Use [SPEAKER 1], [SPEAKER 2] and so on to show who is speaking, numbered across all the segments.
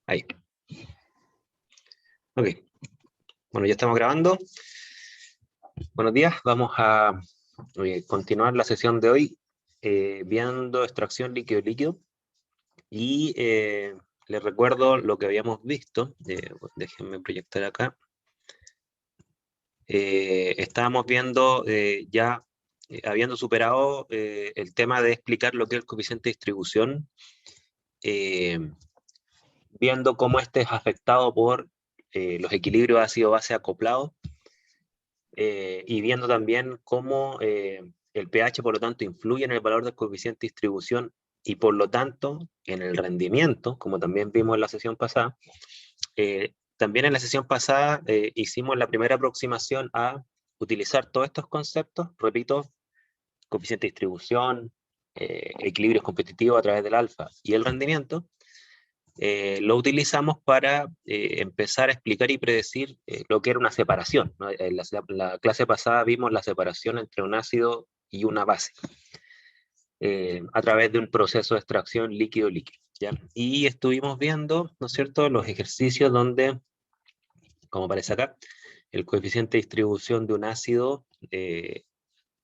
[SPEAKER 1] Ahí. Ok. Bueno, ya estamos grabando. Buenos días. Vamos a continuar la sesión de hoy viendo extracción líquido-líquido. Y les recuerdo lo que habíamos visto. Déjenme proyectar acá. Estábamos viendo ya, habiendo superado el tema de explicar lo que es el coeficiente de distribución, viendo cómo este es afectado por los equilibrios ácido-base acoplados, y viendo también cómo el pH, por lo tanto, influye en el valor del coeficiente de distribución y, por lo tanto, en el rendimiento, como también vimos en la sesión pasada. También en la sesión pasada hicimos la primera aproximación a utilizar todos estos conceptos, repito, coeficiente de distribución, equilibrios competitivos a través del alfa y el rendimiento. Lo utilizamos para empezar a explicar y predecir lo que era una separación, ¿no? En la clase pasada vimos la separación entre un ácido y una base, a través de un proceso de extracción líquido-líquido, ¿ya? Y estuvimos viendo, ¿no es cierto?, los ejercicios donde, como aparece acá, el coeficiente de distribución de un ácido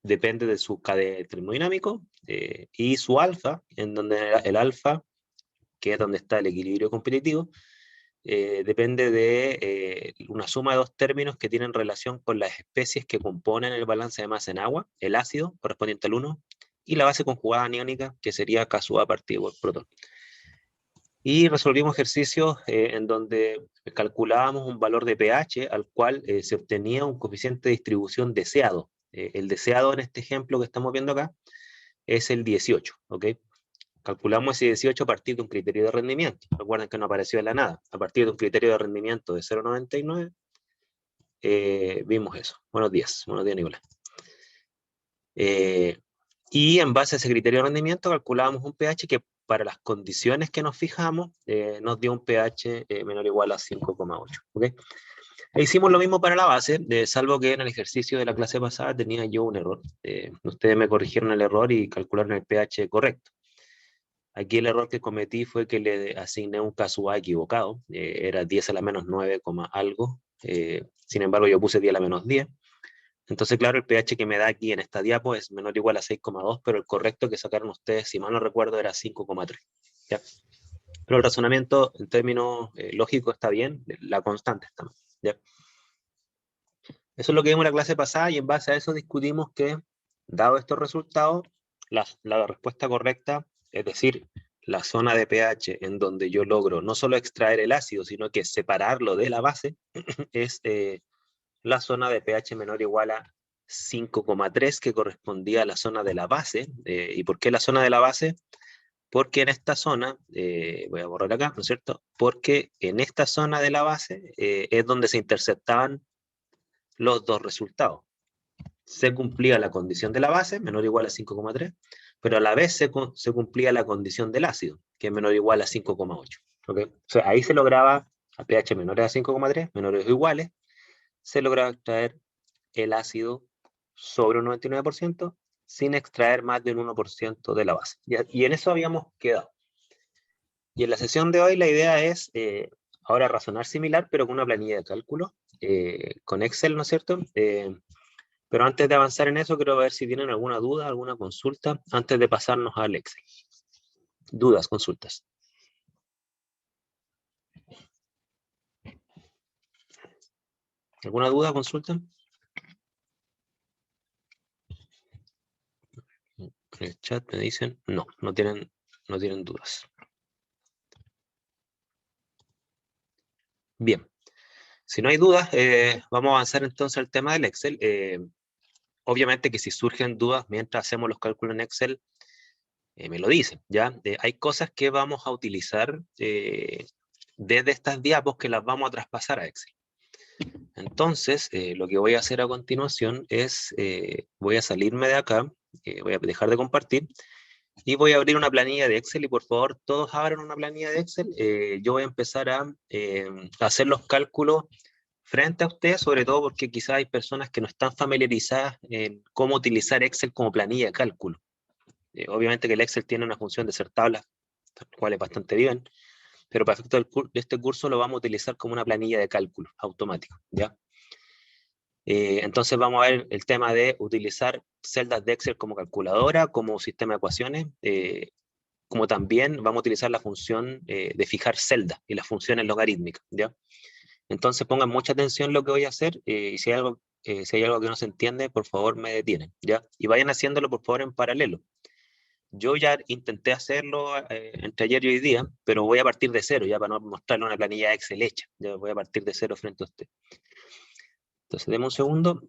[SPEAKER 1] depende de su KD termodinámico y su alfa, en donde el alfa, que es donde está el equilibrio competitivo, depende de una suma de dos términos que tienen relación con las especies que componen el balance de masa en agua, el ácido correspondiente al 1, y la base conjugada aniónica, que sería K(A) partido por protón. Y resolvimos ejercicios en donde calculábamos un valor de pH al cual se obtenía un coeficiente de distribución deseado. El deseado en este ejemplo que estamos viendo acá es el 18, ¿ok? Calculamos ese 18 a partir de un criterio de rendimiento. Recuerden que no apareció de la nada. A partir de un criterio de rendimiento de 0,99, vimos eso. Buenos días, Nicolás. Y en base a ese criterio de rendimiento calculábamos un pH que para las condiciones que nos fijamos nos dio un pH menor o igual a 5,8. ¿Okay? E hicimos lo mismo para la base, salvo que en el ejercicio de la clase pasada tenía yo un error. Ustedes me corrigieron el error y calcularon el pH correcto. Aquí el error que cometí fue que le asigné un K(A) equivocado, era 10 a la menos 9, algo, sin embargo yo puse 10 a la menos 10, entonces claro, el pH que me da aquí en esta diapo es menor o igual a 6,2, pero el correcto que sacaron ustedes, si mal no recuerdo, era 5,3, ¿ya? Pero el razonamiento en términos lógicos está bien, la constante está mal, ¿ya? Eso es lo que vimos en la clase pasada y en base a eso discutimos que, dado estos resultados, la respuesta correcta, es decir, la zona de pH en donde yo logro no solo extraer el ácido, sino que separarlo de la base, es la zona de pH menor o igual a 5,3, que correspondía a la zona de la base. ¿Y por qué la zona de la base? Porque en esta zona, voy a borrar acá, ¿no es cierto? Porque en esta zona de la base es donde se interceptaban los dos resultados. Se cumplía la condición de la base, menor o igual a 5,3, pero a la vez se cumplía la condición del ácido, que es menor o igual a 5,8. ¿Okay? O sea, ahí se lograba, a pH menores a 5,3, menores o iguales, se lograba extraer el ácido sobre un 99% sin extraer más de un 1% de la base. Y en eso habíamos quedado. Y en la sesión de hoy la idea es ahora razonar similar, pero con una planilla de cálculo, con Excel, ¿no es cierto? Pero antes de avanzar en eso, quiero ver si tienen alguna duda, alguna consulta, antes de pasarnos al Excel. Dudas, consultas. ¿Alguna duda, consulta? En el chat me dicen, no tienen dudas. Bien. Si no hay dudas, vamos a avanzar entonces al tema del Excel. Obviamente que si surgen dudas mientras hacemos los cálculos en Excel, me lo dicen, ¿ya? Hay cosas que vamos a utilizar desde estas diapos que las vamos a traspasar a Excel. Entonces, lo que voy a hacer a continuación es, voy a salirme de acá, voy a dejar de compartir, y voy a abrir una planilla de Excel, y por favor, todos abran una planilla de Excel. Yo voy a empezar a hacer los cálculos frente a ustedes, sobre todo porque quizás hay personas que no están familiarizadas en cómo utilizar Excel como planilla de cálculo. Obviamente que el Excel tiene una función de hacer tablas, cual es bastante bien, pero para efectos de este curso lo vamos a utilizar como una planilla de cálculo automático, ¿ya? Entonces vamos a ver el tema de utilizar celdas de Excel como calculadora, como sistema de ecuaciones, como también vamos a utilizar la función de fijar celdas y las funciones logarítmicas, ¿ya? Entonces pongan mucha atención en lo que voy a hacer, y si hay algo que no se entiende, por favor me detienen, ¿ya? Y vayan haciéndolo, por favor, en paralelo. Yo ya intenté hacerlo entre ayer y hoy día, pero voy a partir de cero, ya para no mostrarle una planilla Excel hecha. Ya voy a partir de cero frente a usted. Entonces, deme un segundo.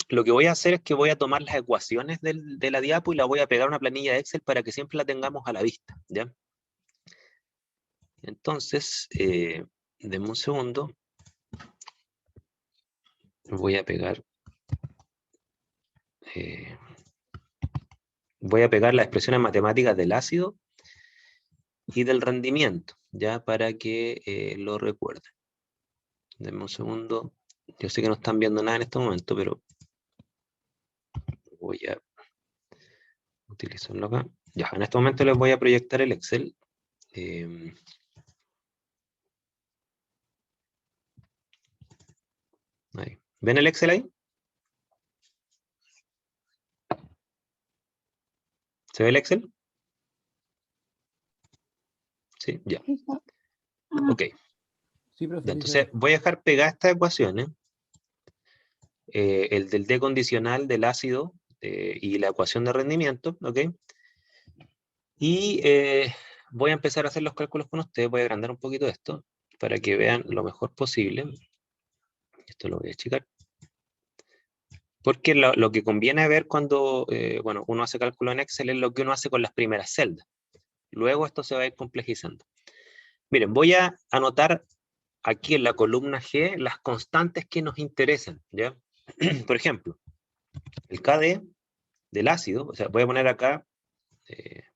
[SPEAKER 1] Lo que voy a hacer es que voy a tomar las ecuaciones de la diapo y la voy a pegar a una planilla de Excel para que siempre la tengamos a la vista, ¿ya? Entonces, deme un segundo. Voy a pegar... voy a pegar las expresiones matemáticas del ácido y del rendimiento, ya para que lo recuerden. Denme un segundo. Yo sé que no están viendo nada en este momento, pero voy a utilizarlo acá. Ya, en este momento les voy a proyectar el Excel. Ahí. ¿Ven el Excel ahí? ¿Se ve el Excel? Sí, ya. Ok.
[SPEAKER 2] Sí, profe,
[SPEAKER 1] Ya, entonces voy a dejar pegadas estas ecuaciones. El del D condicional del ácido y la ecuación de rendimiento, ¿ok? Y voy a empezar a hacer los cálculos con ustedes. Voy a agrandar un poquito esto para que vean lo mejor posible. Esto lo voy a achicar. Porque lo que conviene ver cuando bueno, uno hace cálculo en Excel es lo que uno hace con las primeras celdas. Luego esto se va a ir complejizando. Miren, voy a anotar aquí en la columna G las constantes que nos interesan, ¿ya? Por ejemplo, el KD del ácido, o sea, voy a poner acá,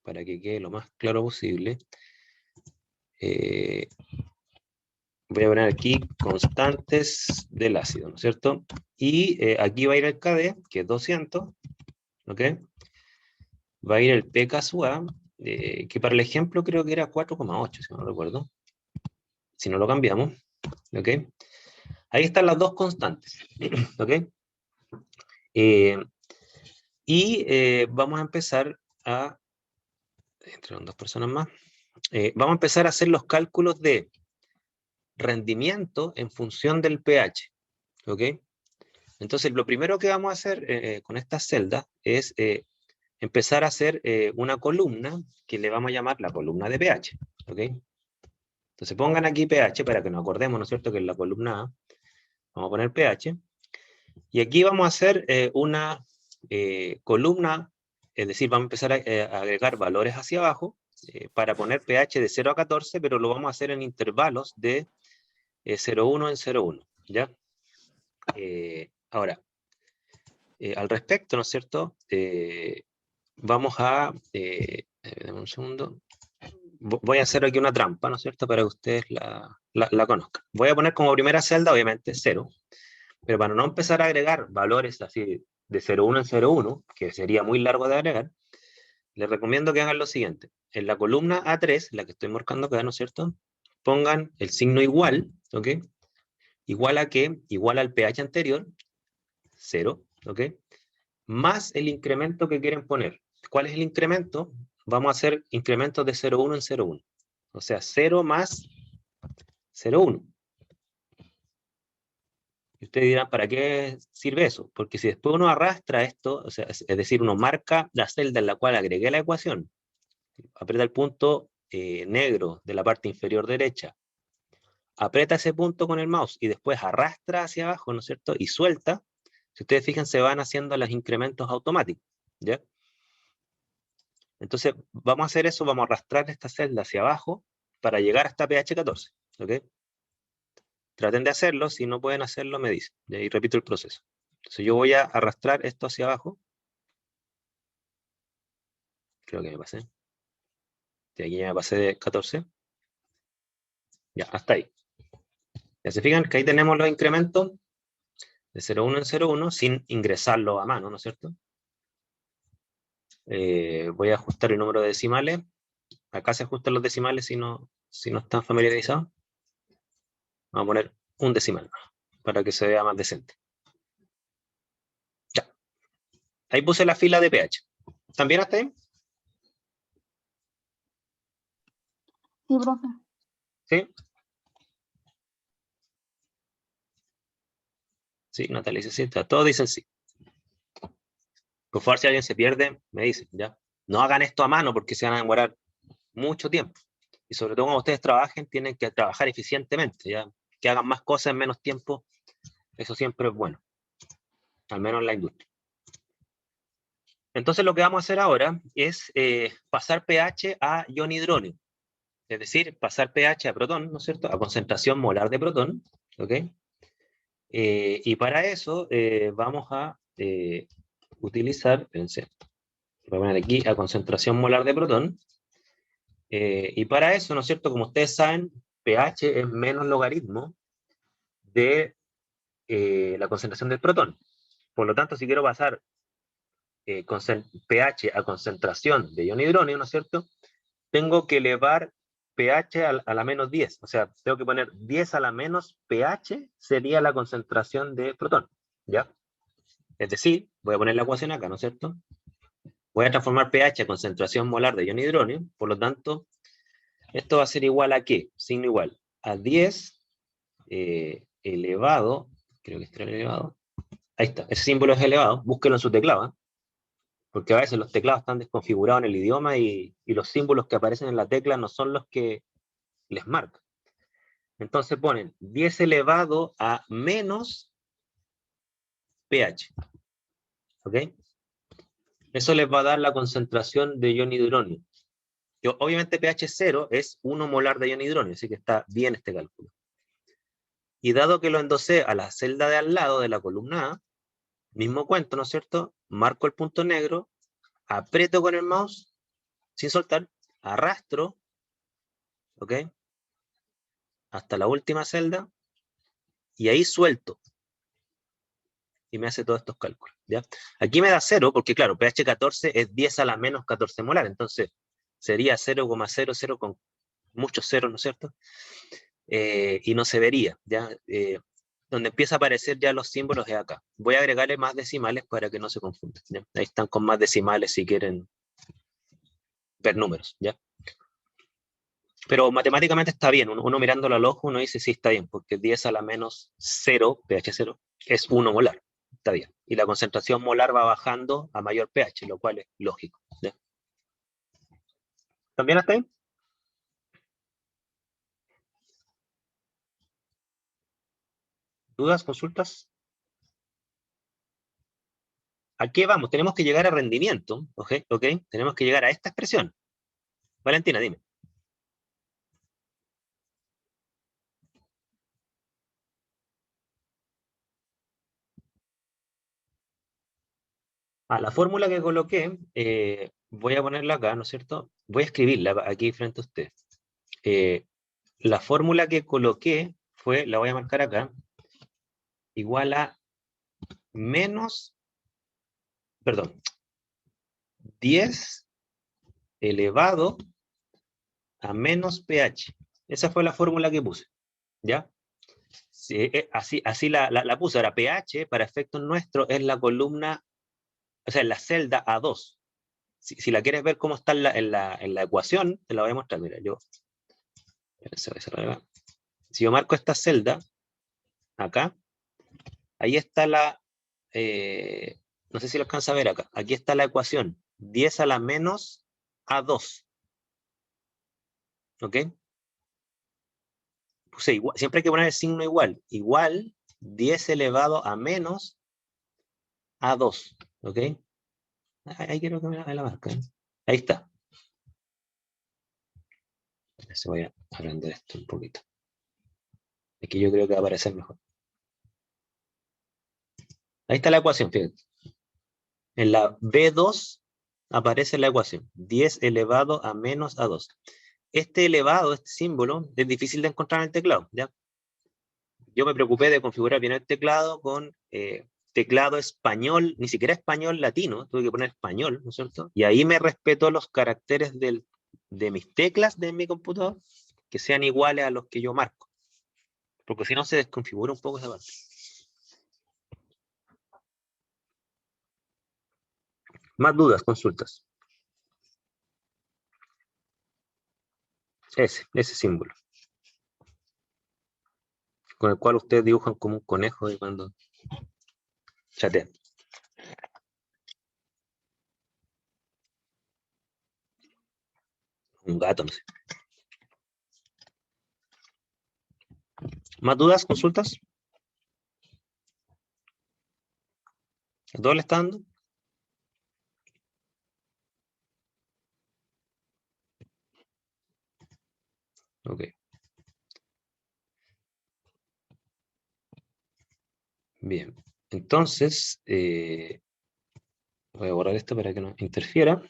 [SPEAKER 1] para que quede lo más claro posible, voy a poner aquí constantes del ácido, ¿no es cierto? Y aquí va a ir el KD, que es 200, ¿ok? Va a ir el pK sub A, que para el ejemplo creo que era 4,8, si no recuerdo. Si no lo cambiamos, ¿ok? Ahí están las dos constantes, ¿ok? Y vamos a empezar a, entre dos personas más, vamos a empezar a hacer los cálculos de rendimiento en función del pH, ¿ok? Entonces, lo primero que vamos a hacer con estas celdas es empezar a hacer una columna que le vamos a llamar la columna de pH, ¿ok? Entonces, pongan aquí pH para que nos acordemos, ¿no es cierto?, que en la columna A vamos a poner pH, y aquí vamos a hacer una columna, es decir, vamos a empezar a agregar valores hacia abajo para poner pH de 0 a 14, pero lo vamos a hacer en intervalos de 0,1 en 0,1, ¿ya? Ahora, al respecto, ¿no es cierto? Vamos a... dame un segundo. Voy a hacer aquí una trampa, ¿no es cierto? Para que ustedes la conozcan. Voy a poner como primera celda, obviamente, 0. Pero para no empezar a agregar valores así de 0,1 en 0,1, que sería muy largo de agregar, les recomiendo que hagan lo siguiente. En la columna A3, la que estoy marcando acá, ¿no es cierto? Pongan el signo igual, ¿ok? ¿Igual a qué? Igual al pH anterior, 0, ¿ok? Más el incremento que quieren poner. ¿Cuál es el incremento? Vamos a hacer incrementos de 0,1 en 0,1. O sea, 0 más 0,1. Y ustedes dirán, ¿para qué sirve eso? Porque si después uno arrastra esto, o sea, es decir, uno marca la celda en la cual agregué la ecuación, aprieta el punto negro de la parte inferior derecha, aprieta ese punto con el mouse y después arrastra hacia abajo, ¿no es cierto? Y suelta. Si ustedes fijan, se van haciendo los incrementos automáticos, ¿ya? Entonces, vamos a hacer eso, vamos a arrastrar esta celda hacia abajo para llegar hasta pH 14, ¿ok? Traten de hacerlo, si no pueden hacerlo, me dicen, y repito el proceso. Entonces yo voy a arrastrar esto hacia abajo. Creo que me pasé. De aquí ya me pasé de 14. Ya, hasta ahí. Ya se fijan que ahí tenemos los incrementos de 0,1 en 0,1 sin ingresarlo a mano, ¿no es cierto? Voy a ajustar el número de decimales. Acá se ajustan los decimales si si no están familiarizados, vamos a poner un decimal para que se vea más decente. Ya. Ahí puse la fila de pH. ¿También hasta ahí?
[SPEAKER 2] Sí, profe.
[SPEAKER 1] ¿Sí? Sí, Natalia dice sí, todos dicen sí. Por favor, si alguien se pierde, me dicen, ¿ya? No hagan esto a mano porque se van a demorar mucho tiempo. Y sobre todo cuando ustedes trabajen, tienen que trabajar eficientemente, ¿ya? Que hagan más cosas en menos tiempo, eso siempre es bueno. Al menos en la industria. Entonces lo que vamos a hacer ahora es pasar pH a ion hidróneo. Es decir, pasar pH a protón, ¿no es cierto? A concentración molar de protón, ¿ok? Y para eso vamos a utilizar, espérense, voy a poner aquí a concentración molar de protón, y para eso, ¿no es cierto? Como ustedes saben, pH es menos logaritmo de la concentración del protón. Por lo tanto, si quiero pasar pH a concentración de ion hidróneo, ¿no es cierto? Tengo que elevar pH a la menos 10. O sea, tengo que poner 10 a la menos pH sería la concentración de protón. ¿Ya? Es decir, voy a poner la ecuación acá, ¿no es cierto? Voy a transformar pH a concentración molar de ion hidróneo. Por lo tanto, esto va a ser igual a ¿qué? Signo igual a 10 elevado, creo que está elevado. Ahí está, ese símbolo es elevado. Búsquenlo en su teclado, ¿eh? Porque a veces los teclados están desconfigurados en el idioma y los símbolos que aparecen en la tecla no son los que les marca. Entonces ponen 10 elevado a menos pH. ¿Ok? Eso les va a dar la concentración de ion hidróneo. Obviamente pH 0 es 1 molar de ion hidróneo, así que está bien este cálculo. Y dado que lo endosé a la celda de al lado de la columna A, mismo cuento, ¿no es cierto? Marco el punto negro, aprieto con el mouse, sin soltar, arrastro, ¿ok? Hasta la última celda, y ahí suelto. Y me hace todos estos cálculos, ¿ya? Aquí me da 0, porque claro, pH 14 es 10 a la menos 14 molar, entonces sería 0,00 con muchos ceros, ¿no es cierto? Y no se vería, ¿ya? Donde empieza a aparecer ya los símbolos es acá. Voy a agregarle más decimales para que no se confundan, ¿ya? Ahí están con más decimales si quieren ver números, ¿ya? Pero matemáticamente está bien, uno mirándolo al ojo, uno dice sí está bien, porque 10 a la menos 0, pH 0, es 1 molar, está bien. Y la concentración molar va bajando a mayor pH, lo cual es lógico, ¿ya? ¿También hasta ahí? ¿Dudas, consultas? ¿A qué vamos? Tenemos que llegar a rendimiento, ¿ok? Tenemos que llegar a esta expresión. Valentina, dime. La fórmula que coloqué, voy a ponerla acá, ¿no es cierto? Voy a escribirla aquí frente a usted. La fórmula que coloqué fue, la voy a marcar acá, igual a menos, perdón, 10 elevado a menos pH. Esa fue la fórmula que puse, ¿ya? Sí, así la puse. Ahora, pH, para efectos nuestros, es la columna, o sea, en la celda A2. Si la quieres ver cómo está en la ecuación, te la voy a mostrar. Mira, si yo marco esta celda, acá, ahí está no sé si lo alcanza a ver acá, aquí está la ecuación, 10 a la menos A2. ¿Ok? Puse igual, siempre hay que poner el signo igual. Igual 10 elevado a menos A2. ¿Ok? Ahí quiero que me la marca. Ahí está. Se voy a aprender esto un poquito. Aquí yo creo que va a aparecer mejor. Ahí está la ecuación, fíjate. En la B2 aparece la ecuación. 10 elevado a menos A2. Este elevado, este símbolo, es difícil de encontrar en el teclado, ¿ya? Yo me preocupé de configurar bien el teclado con teclado español, ni siquiera español latino, tuve que poner español, ¿no es cierto? Y ahí me respetó los caracteres de mis teclas de mi computador, que sean iguales a los que yo marco. Porque si no se desconfigura un poco esa parte. Más dudas, consultas. Ese símbolo. Con el cual ustedes dibujan como un conejo y cuando chatean. Un gato, no sé. ¿Más dudas, consultas? ¿A todos le está dando? Ok. Bien. Entonces, voy a borrar esto para que no interfiera.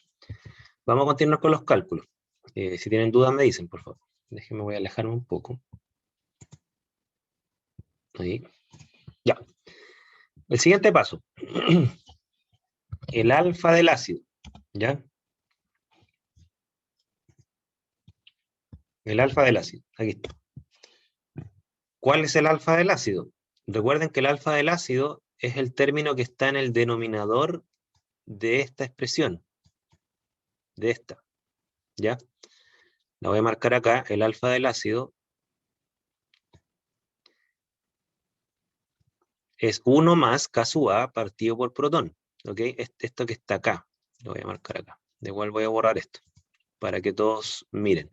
[SPEAKER 1] Vamos a continuar con los cálculos. Si tienen dudas me dicen, por favor. Déjenme, voy a alejarme un poco. Ahí. Ya. El siguiente paso. El alfa del ácido. ¿Ya? El alfa del ácido. Aquí está. ¿Cuál es el alfa del ácido? Recuerden que el alfa del ácido es el término que está en el denominador de esta expresión. De esta. ¿Ya? La voy a marcar acá. El alfa del ácido es 1 más K sub A partido por protón. ¿Ok? Esto que está acá. Lo voy a marcar acá. De igual voy a borrar esto. Para que todos miren.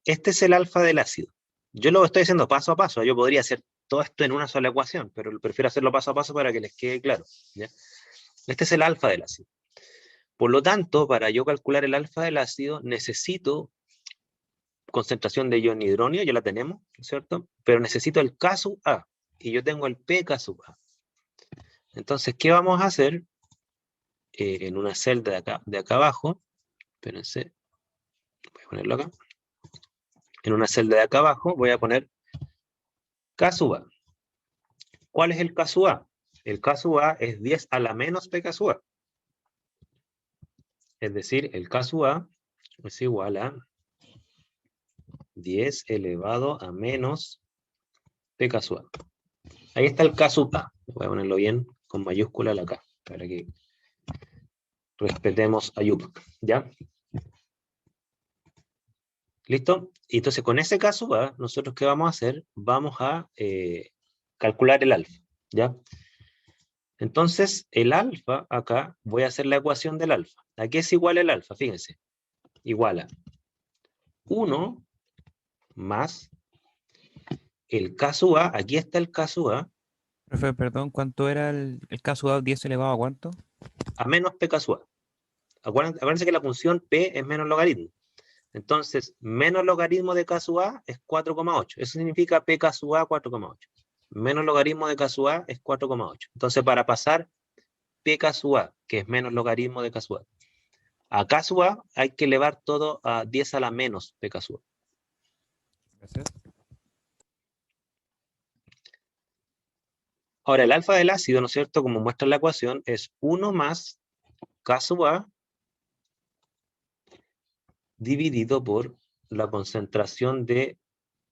[SPEAKER 1] Este es el alfa del ácido. Yo lo estoy haciendo paso a paso. Yo podría hacer todo esto en una sola ecuación, pero prefiero hacerlo paso a paso para que les quede claro. ¿Ya? Este es el alfa del ácido. Por lo tanto, para yo calcular el alfa del ácido, necesito concentración de ion hidronio, ya la tenemos, ¿cierto? Pero necesito el K sub A, y yo tengo el pK sub A. Entonces, ¿qué vamos a hacer? En una celda de acá abajo, espérense, voy a ponerlo acá. En una celda de acá abajo voy a poner K sub A. ¿Cuál es el K sub A? El K sub A es 10 a la menos pK sub A. Es decir, el K sub A es igual a 10 elevado a menos pK sub A. Ahí está el K sub A. Voy a ponerlo bien con mayúscula la K, para que respetemos a Yup. ¿Ya? ¿Listo? Y entonces con ese K sub A, nosotros ¿qué vamos a hacer? Vamos a calcular el alfa. ¿Ya? Entonces, el alfa, acá, voy a hacer la ecuación del alfa. ¿A qué es igual el alfa? Fíjense. Igual a 1 más el K sub A. Aquí está el K sub A.
[SPEAKER 3] Profe, perdón, ¿cuánto era el K sub A 10 elevado a cuánto?
[SPEAKER 1] A menos pK sub A. Acuérdense que la función P es menos logaritmo. Entonces, menos logaritmo de K sub A es 4,8. Eso significa pK sub A 4,8. Menos logaritmo de K sub A es 4,8. Entonces, para pasar pK sub A, que es menos logaritmo de K sub A K sub A, hay que elevar todo a 10 a la menos pK sub A.
[SPEAKER 3] Gracias.
[SPEAKER 1] Ahora, el alfa del ácido, ¿no es cierto? Como muestra la ecuación, es 1 más K sub A dividido por la concentración de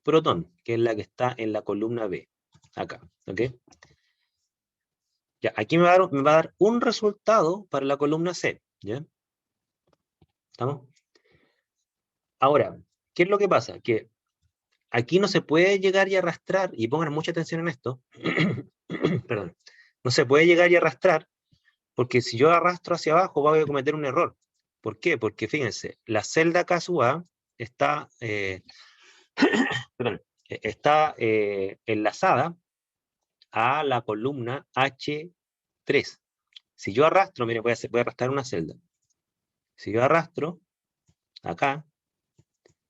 [SPEAKER 1] protón, que es la que está en la columna B. Acá, ¿ok? Ya, aquí me va a dar un resultado para la columna C, ¿ya? ¿Estamos? Ahora, ¿qué es lo que pasa? Que aquí no se puede llegar y arrastrar, y pongan mucha atención en esto, perdón, no se puede llegar y arrastrar, porque si yo arrastro hacia abajo voy a cometer un error. ¿Por qué? Porque fíjense, la celda K sub A está, perdón, está enlazada a la columna H3. Si yo arrastro, mire, voy a arrastrar una celda. Si yo arrastro, acá,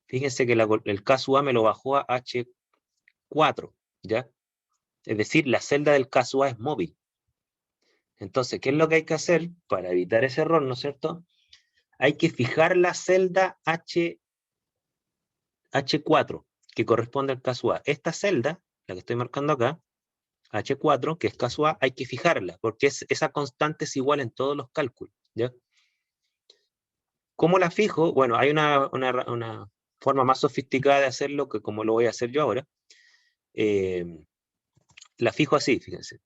[SPEAKER 1] fíjense que el K sub A me lo bajó a H4, ¿ya? Es decir, la celda del K sub A es móvil. Entonces, ¿qué es lo que hay que hacer para evitar ese error, ¿no es cierto? Hay que fijar la celda H4, que corresponde al K sub A. Esta celda, la que estoy marcando acá, H4, que es K sub A, hay que fijarla, porque esa constante es igual en todos los cálculos, ¿ya? ¿Cómo la fijo? Bueno, hay una forma más sofisticada de hacerlo, que como lo voy a hacer yo ahora, la fijo así, fíjense.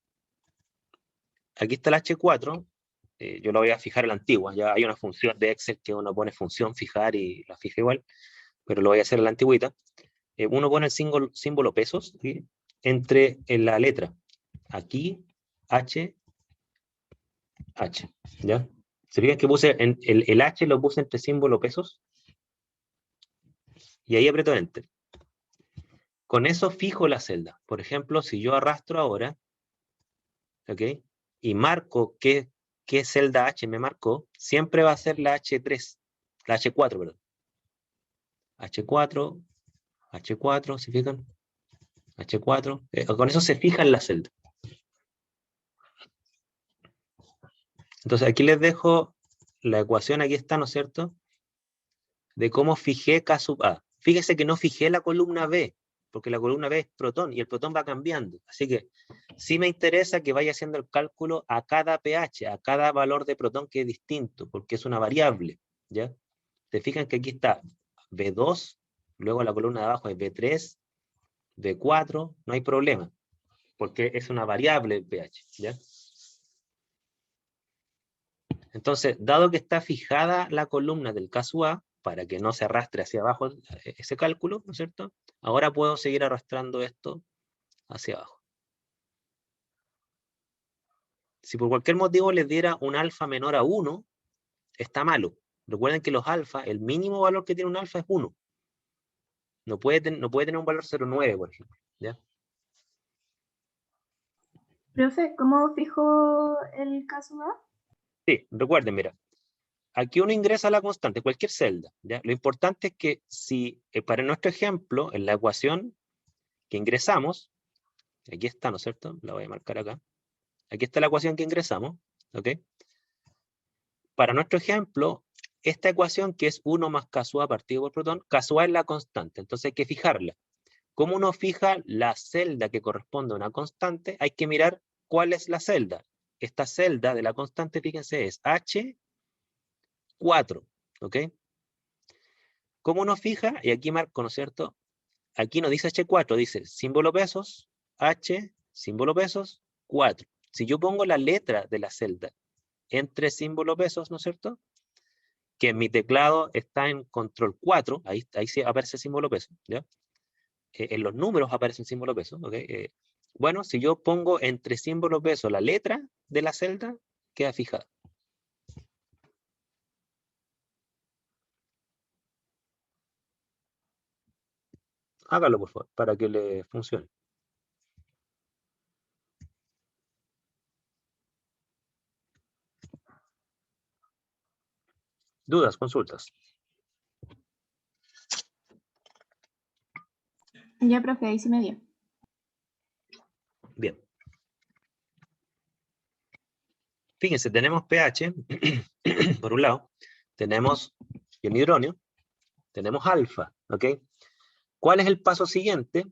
[SPEAKER 1] Aquí está el H4, yo lo voy a fijar en la antigua, ya hay una función de Excel que uno pone función fijar y la fija igual, pero lo voy a hacer en la antigüita. Uno pone el símbolo pesos, ¿sí? Entre en la letra, aquí, H, ¿ya? ¿Se fijan que puse el H lo puse entre símbolo pesos? Y ahí aprieto Enter. Con eso fijo la celda. Por ejemplo, si yo arrastro ahora, ¿ok? Y marco qué celda H me marcó, siempre va a ser la H3, la H4, perdón. H4, H4, ¿se fijan? H4, con eso se fija en la celda. Entonces aquí les dejo la ecuación, aquí está, ¿no es cierto? De cómo fijé K sub A. Fíjese que no fijé la columna B, porque la columna B es protón y el protón va cambiando. Así que sí me interesa que vaya haciendo el cálculo a cada pH, a cada valor de protón que es distinto, porque es una variable, ¿ya? Se fijan que aquí está B2, luego la columna de abajo es B3, B4, no hay problema, porque es una variable el pH, ¿ya? Entonces, dado que está fijada la columna del caso A, para que no se arrastre hacia abajo ese cálculo, ¿no es cierto? Ahora puedo seguir arrastrando esto hacia abajo. Si por cualquier motivo les diera un alfa menor a 1, está malo. Recuerden que los alfa, el mínimo valor que tiene un alfa es 1. No puede tener un valor 0,9, por ejemplo, ¿ya?
[SPEAKER 2] Profe, ¿cómo fijo el caso A?
[SPEAKER 1] Sí, recuerden, mira, aquí uno ingresa la constante, cualquier celda, ¿ya? Lo importante es que si, para nuestro ejemplo, en la ecuación que ingresamos, aquí está, ¿no es cierto? La voy a marcar acá. Aquí está la ecuación que ingresamos, ¿ok? Para nuestro ejemplo, esta ecuación que es 1 más K partido por protón, K es la constante, entonces hay que fijarla. ¿Cómo uno fija la celda que corresponde a una constante? Hay que mirar cuál es la celda. Esta celda de la constante, fíjense, es H4, ¿ok? ¿Cómo uno fija? Y aquí marco, ¿no es cierto? Aquí no dice H4, dice símbolo pesos, H, símbolo pesos, 4. Si yo pongo la letra de la celda entre símbolo pesos, ¿no es cierto? Que en mi teclado está en control 4, ahí sí aparece el símbolo peso, ¿ya? En los números aparece el símbolo peso, ¿ok? Bueno, si yo pongo entre símbolo peso la letra de la celda, queda fijada. Hágalo, por favor, para que le funcione. ¿Dudas, consultas?
[SPEAKER 2] Ya, profe, ahí sí me dio.
[SPEAKER 1] Bien. Fíjense, tenemos pH, por un lado, tenemos el hidróneo, tenemos alfa, ¿ok? ¿Cuál es el paso siguiente?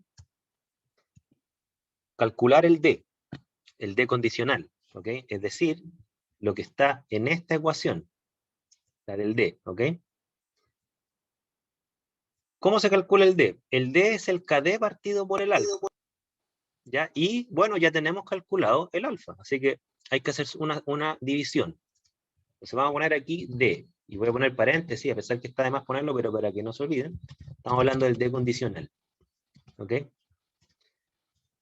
[SPEAKER 1] Calcular el D condicional, ¿ok? Es decir, lo que está en esta ecuación, la del D, ¿ok? ¿Cómo se calcula el D? El D es el KD partido por el alfa, ¿ya? Y, bueno, ya tenemos calculado el alfa, así que hay que hacer una división. Entonces vamos a poner aquí D, y voy a poner paréntesis, a pesar que está de más ponerlo, pero para que no se olviden, estamos hablando del D condicional, ¿ok?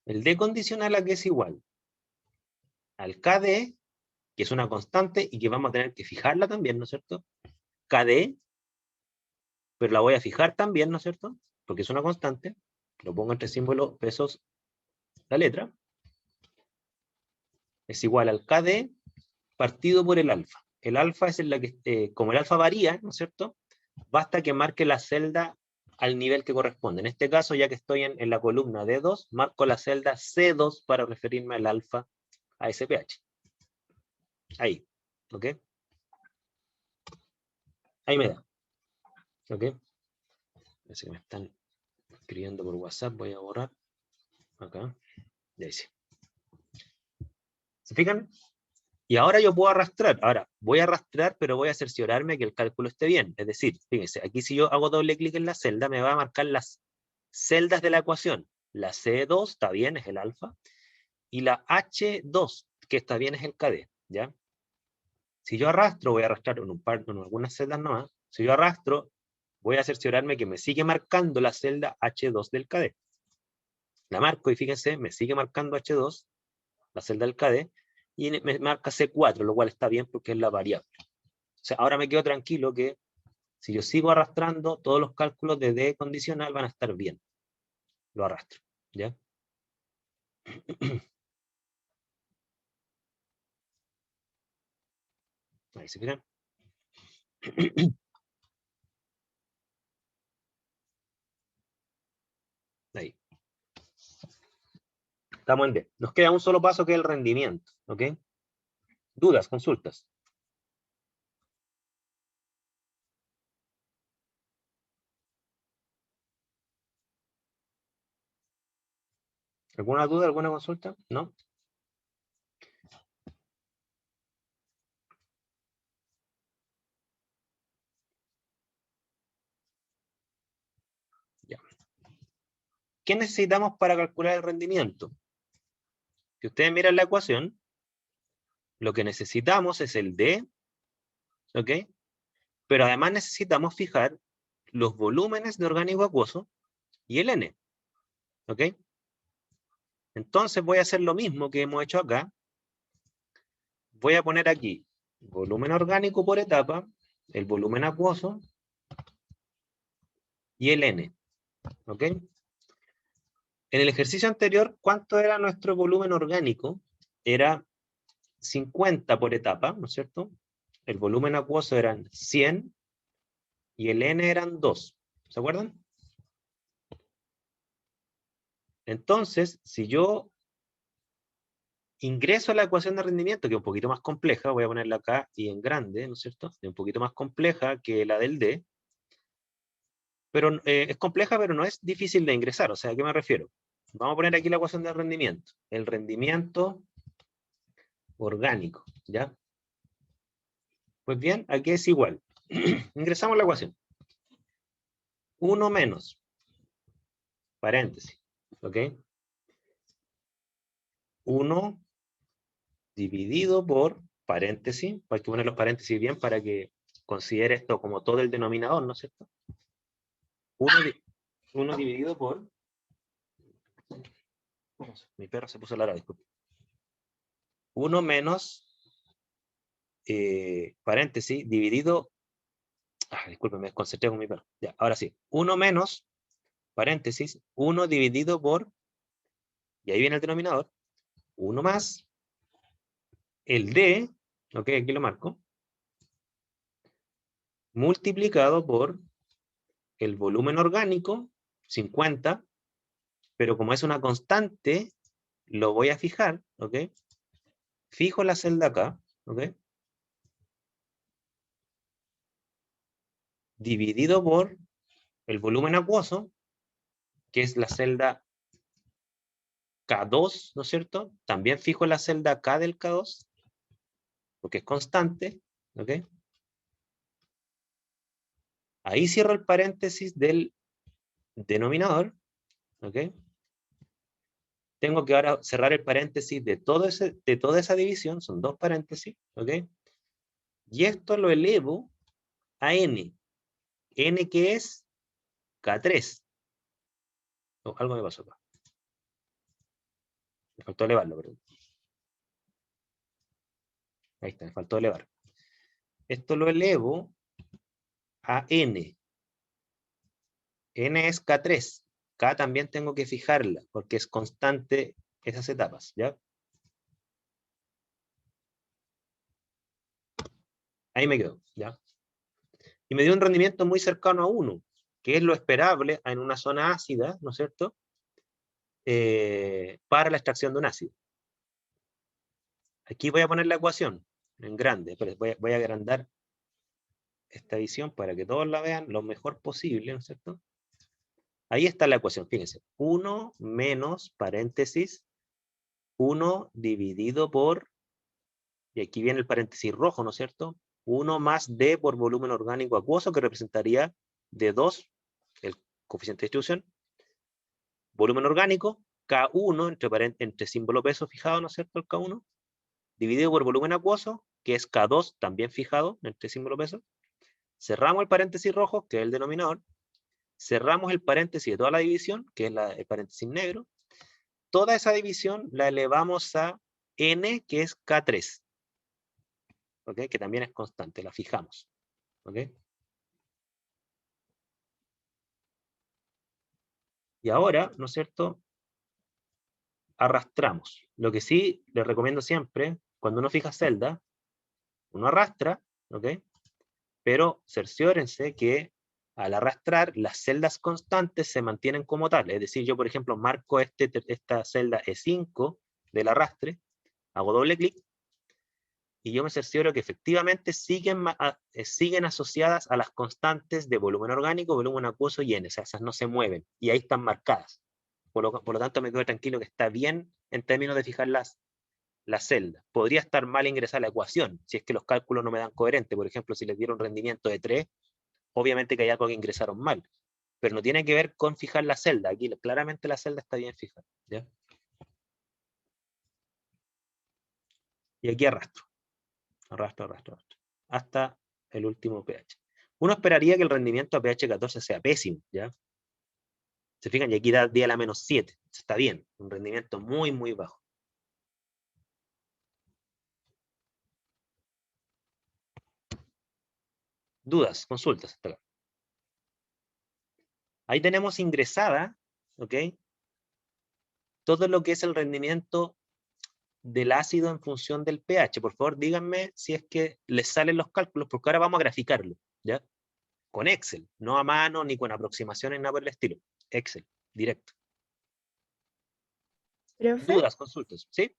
[SPEAKER 1] El D condicional aquí es igual al KD, que es una constante y que vamos a tener que fijarla también, ¿no es cierto? KD, pero la voy a fijar también, ¿no es cierto? Porque es una constante, lo pongo entre símbolos, pesos, la letra, es igual al KD partido por el alfa. El alfa es en la que, como el alfa varía, ¿no es cierto? Basta que marque la celda al nivel que corresponde. En este caso, ya que estoy en la columna D2, marco la celda C2 para referirme al alfa a ese pH. Ahí, ¿ok? Ahí me da, ¿ok? Parece que me están escribiendo por WhatsApp, voy a borrar acá, y ahí sí. ¿Se fijan? Y ahora yo puedo arrastrar. Ahora, voy a arrastrar, pero voy a cerciorarme que el cálculo esté bien. Es decir, fíjense, aquí si yo hago doble clic en la celda, me va a marcar las celdas de la ecuación. La C2 está bien, es el alfa. Y la H2, que está bien, es el KD. ¿Ya? Si yo arrastro, voy a arrastrar en algunas celdas nomás. Si yo arrastro, voy a cerciorarme que me sigue marcando la celda H2 del KD. La marco y fíjense, me sigue marcando H2, la celda del KD, y me marca C4, lo cual está bien porque es la variable. O sea, ahora me quedo tranquilo que si yo sigo arrastrando, todos los cálculos de D condicional van a estar bien. Lo arrastro, ¿ya? Ahí se fijan. Ahí. Estamos en D. Nos queda un solo paso que es el rendimiento, ¿ok? ¿Dudas, consultas? ¿Alguna duda, alguna consulta? ¿No? Ya. ¿Qué necesitamos para calcular el rendimiento? Si ustedes miran la ecuación, lo que necesitamos es el D, ¿ok? Pero además necesitamos fijar los volúmenes de orgánico acuoso y el N, ¿ok? Entonces voy a hacer lo mismo que hemos hecho acá. Voy a poner aquí volumen orgánico por etapa, el volumen acuoso y el N, ¿ok? En el ejercicio anterior, ¿cuánto era nuestro volumen orgánico? Era 50 por etapa, ¿no es cierto? El volumen acuoso eran 100 y el N eran 2. ¿Se acuerdan? Entonces, si yo ingreso a la ecuación de rendimiento, que es un poquito más compleja, voy a ponerla acá y en grande, ¿no es cierto? Es un poquito más compleja que la del D, pero es compleja, pero no es difícil de ingresar. O sea, ¿a qué me refiero? Vamos a poner aquí la ecuación de rendimiento. El rendimiento orgánico, ¿ya? Pues bien, aquí es igual. Ingresamos la ecuación. 1 menos, paréntesis, ¿ok? 1 dividido por, paréntesis, hay que poner los paréntesis bien para que considere esto como todo el denominador, ¿no es cierto? 1 dividido por, mi perro se puso a ladrar, disculpe. 1 menos, paréntesis, dividido, disculpe, me desconcentré con mi perro. Ya, ahora sí, 1 menos, paréntesis, 1 dividido por, y ahí viene el denominador, 1 más, el D, ok, aquí lo marco, multiplicado por el volumen orgánico, 50, pero como es una constante, lo voy a fijar, ¿ok? Fijo la celda acá, ¿ok? Dividido por el volumen acuoso, que es la celda K2, ¿no es cierto? También fijo la celda K del K2, porque es constante, ¿ok? Ahí cierro el paréntesis del denominador, ¿ok? Tengo que ahora cerrar el paréntesis de toda esa división, son 2 paréntesis, ¿ok? Y esto lo elevo a N. N que es K3. Oh, algo me pasó acá. Me faltó elevarlo, perdón. Ahí está, me faltó elevar. Esto lo elevo a N. N es K3. K también tengo que fijarla, porque es constante esas etapas, ¿ya? Ahí me quedo, ¿ya? Y me dio un rendimiento muy cercano a 1, que es lo esperable en una zona ácida, ¿no es cierto? Para la extracción de un ácido. Aquí voy a poner la ecuación en grande, pero voy a agrandar esta visión para que todos la vean lo mejor posible, ¿no es cierto? Ahí está la ecuación, fíjense. 1 menos, paréntesis, 1 dividido por, y aquí viene el paréntesis rojo, ¿no es cierto? 1 más D por volumen orgánico acuoso, que representaría D2, el coeficiente de distribución, volumen orgánico, K1, entre símbolo peso fijado, ¿no es cierto? El K1, dividido por volumen acuoso, que es K2, también fijado, entre símbolo peso. Cerramos el paréntesis rojo, que es el denominador. Cerramos el paréntesis de toda la división, que es el paréntesis negro. Toda esa división la elevamos a N, que es K3. ¿Ok? Que también es constante, la fijamos. ¿Ok? Y ahora, ¿no es cierto? Arrastramos. Lo que sí les recomiendo siempre, cuando uno fija celda, uno arrastra, ¿ok? Pero cerciórense que al arrastrar, las celdas constantes se mantienen como tal. Es decir, yo, por ejemplo, marco esta celda E5 del arrastre, hago doble clic, y yo me cercioro que efectivamente siguen asociadas a las constantes de volumen orgánico, volumen acuoso y N. O sea, esas no se mueven, y ahí están marcadas. Por lo tanto, me quedo tranquilo que está bien en términos de fijar la celda. Podría estar mal ingresar la ecuación, si es que los cálculos no me dan coherente. Por ejemplo, si les dieron rendimiento de 3, obviamente que hay algo que ingresaron mal. Pero no tiene que ver con fijar la celda. Aquí claramente la celda está bien fijada. ¿Ya? Y aquí arrastro. Arrastro. Hasta el último pH. Uno esperaría que el rendimiento a pH 14 sea pésimo. ¿Ya? Se fijan, y aquí da 10 a la menos 7. Está bien. Un rendimiento muy, muy bajo. Dudas, consultas. Hasta acá. Ahí tenemos ingresada, ¿ok? Todo lo que es el rendimiento del ácido en función del pH. Por favor, díganme si es que les salen los cálculos, porque ahora vamos a graficarlo, ¿ya? Con Excel, no a mano ni con aproximaciones, nada por el estilo. Excel, directo.
[SPEAKER 2] Profe,
[SPEAKER 1] Dudas, consultas, ¿sí?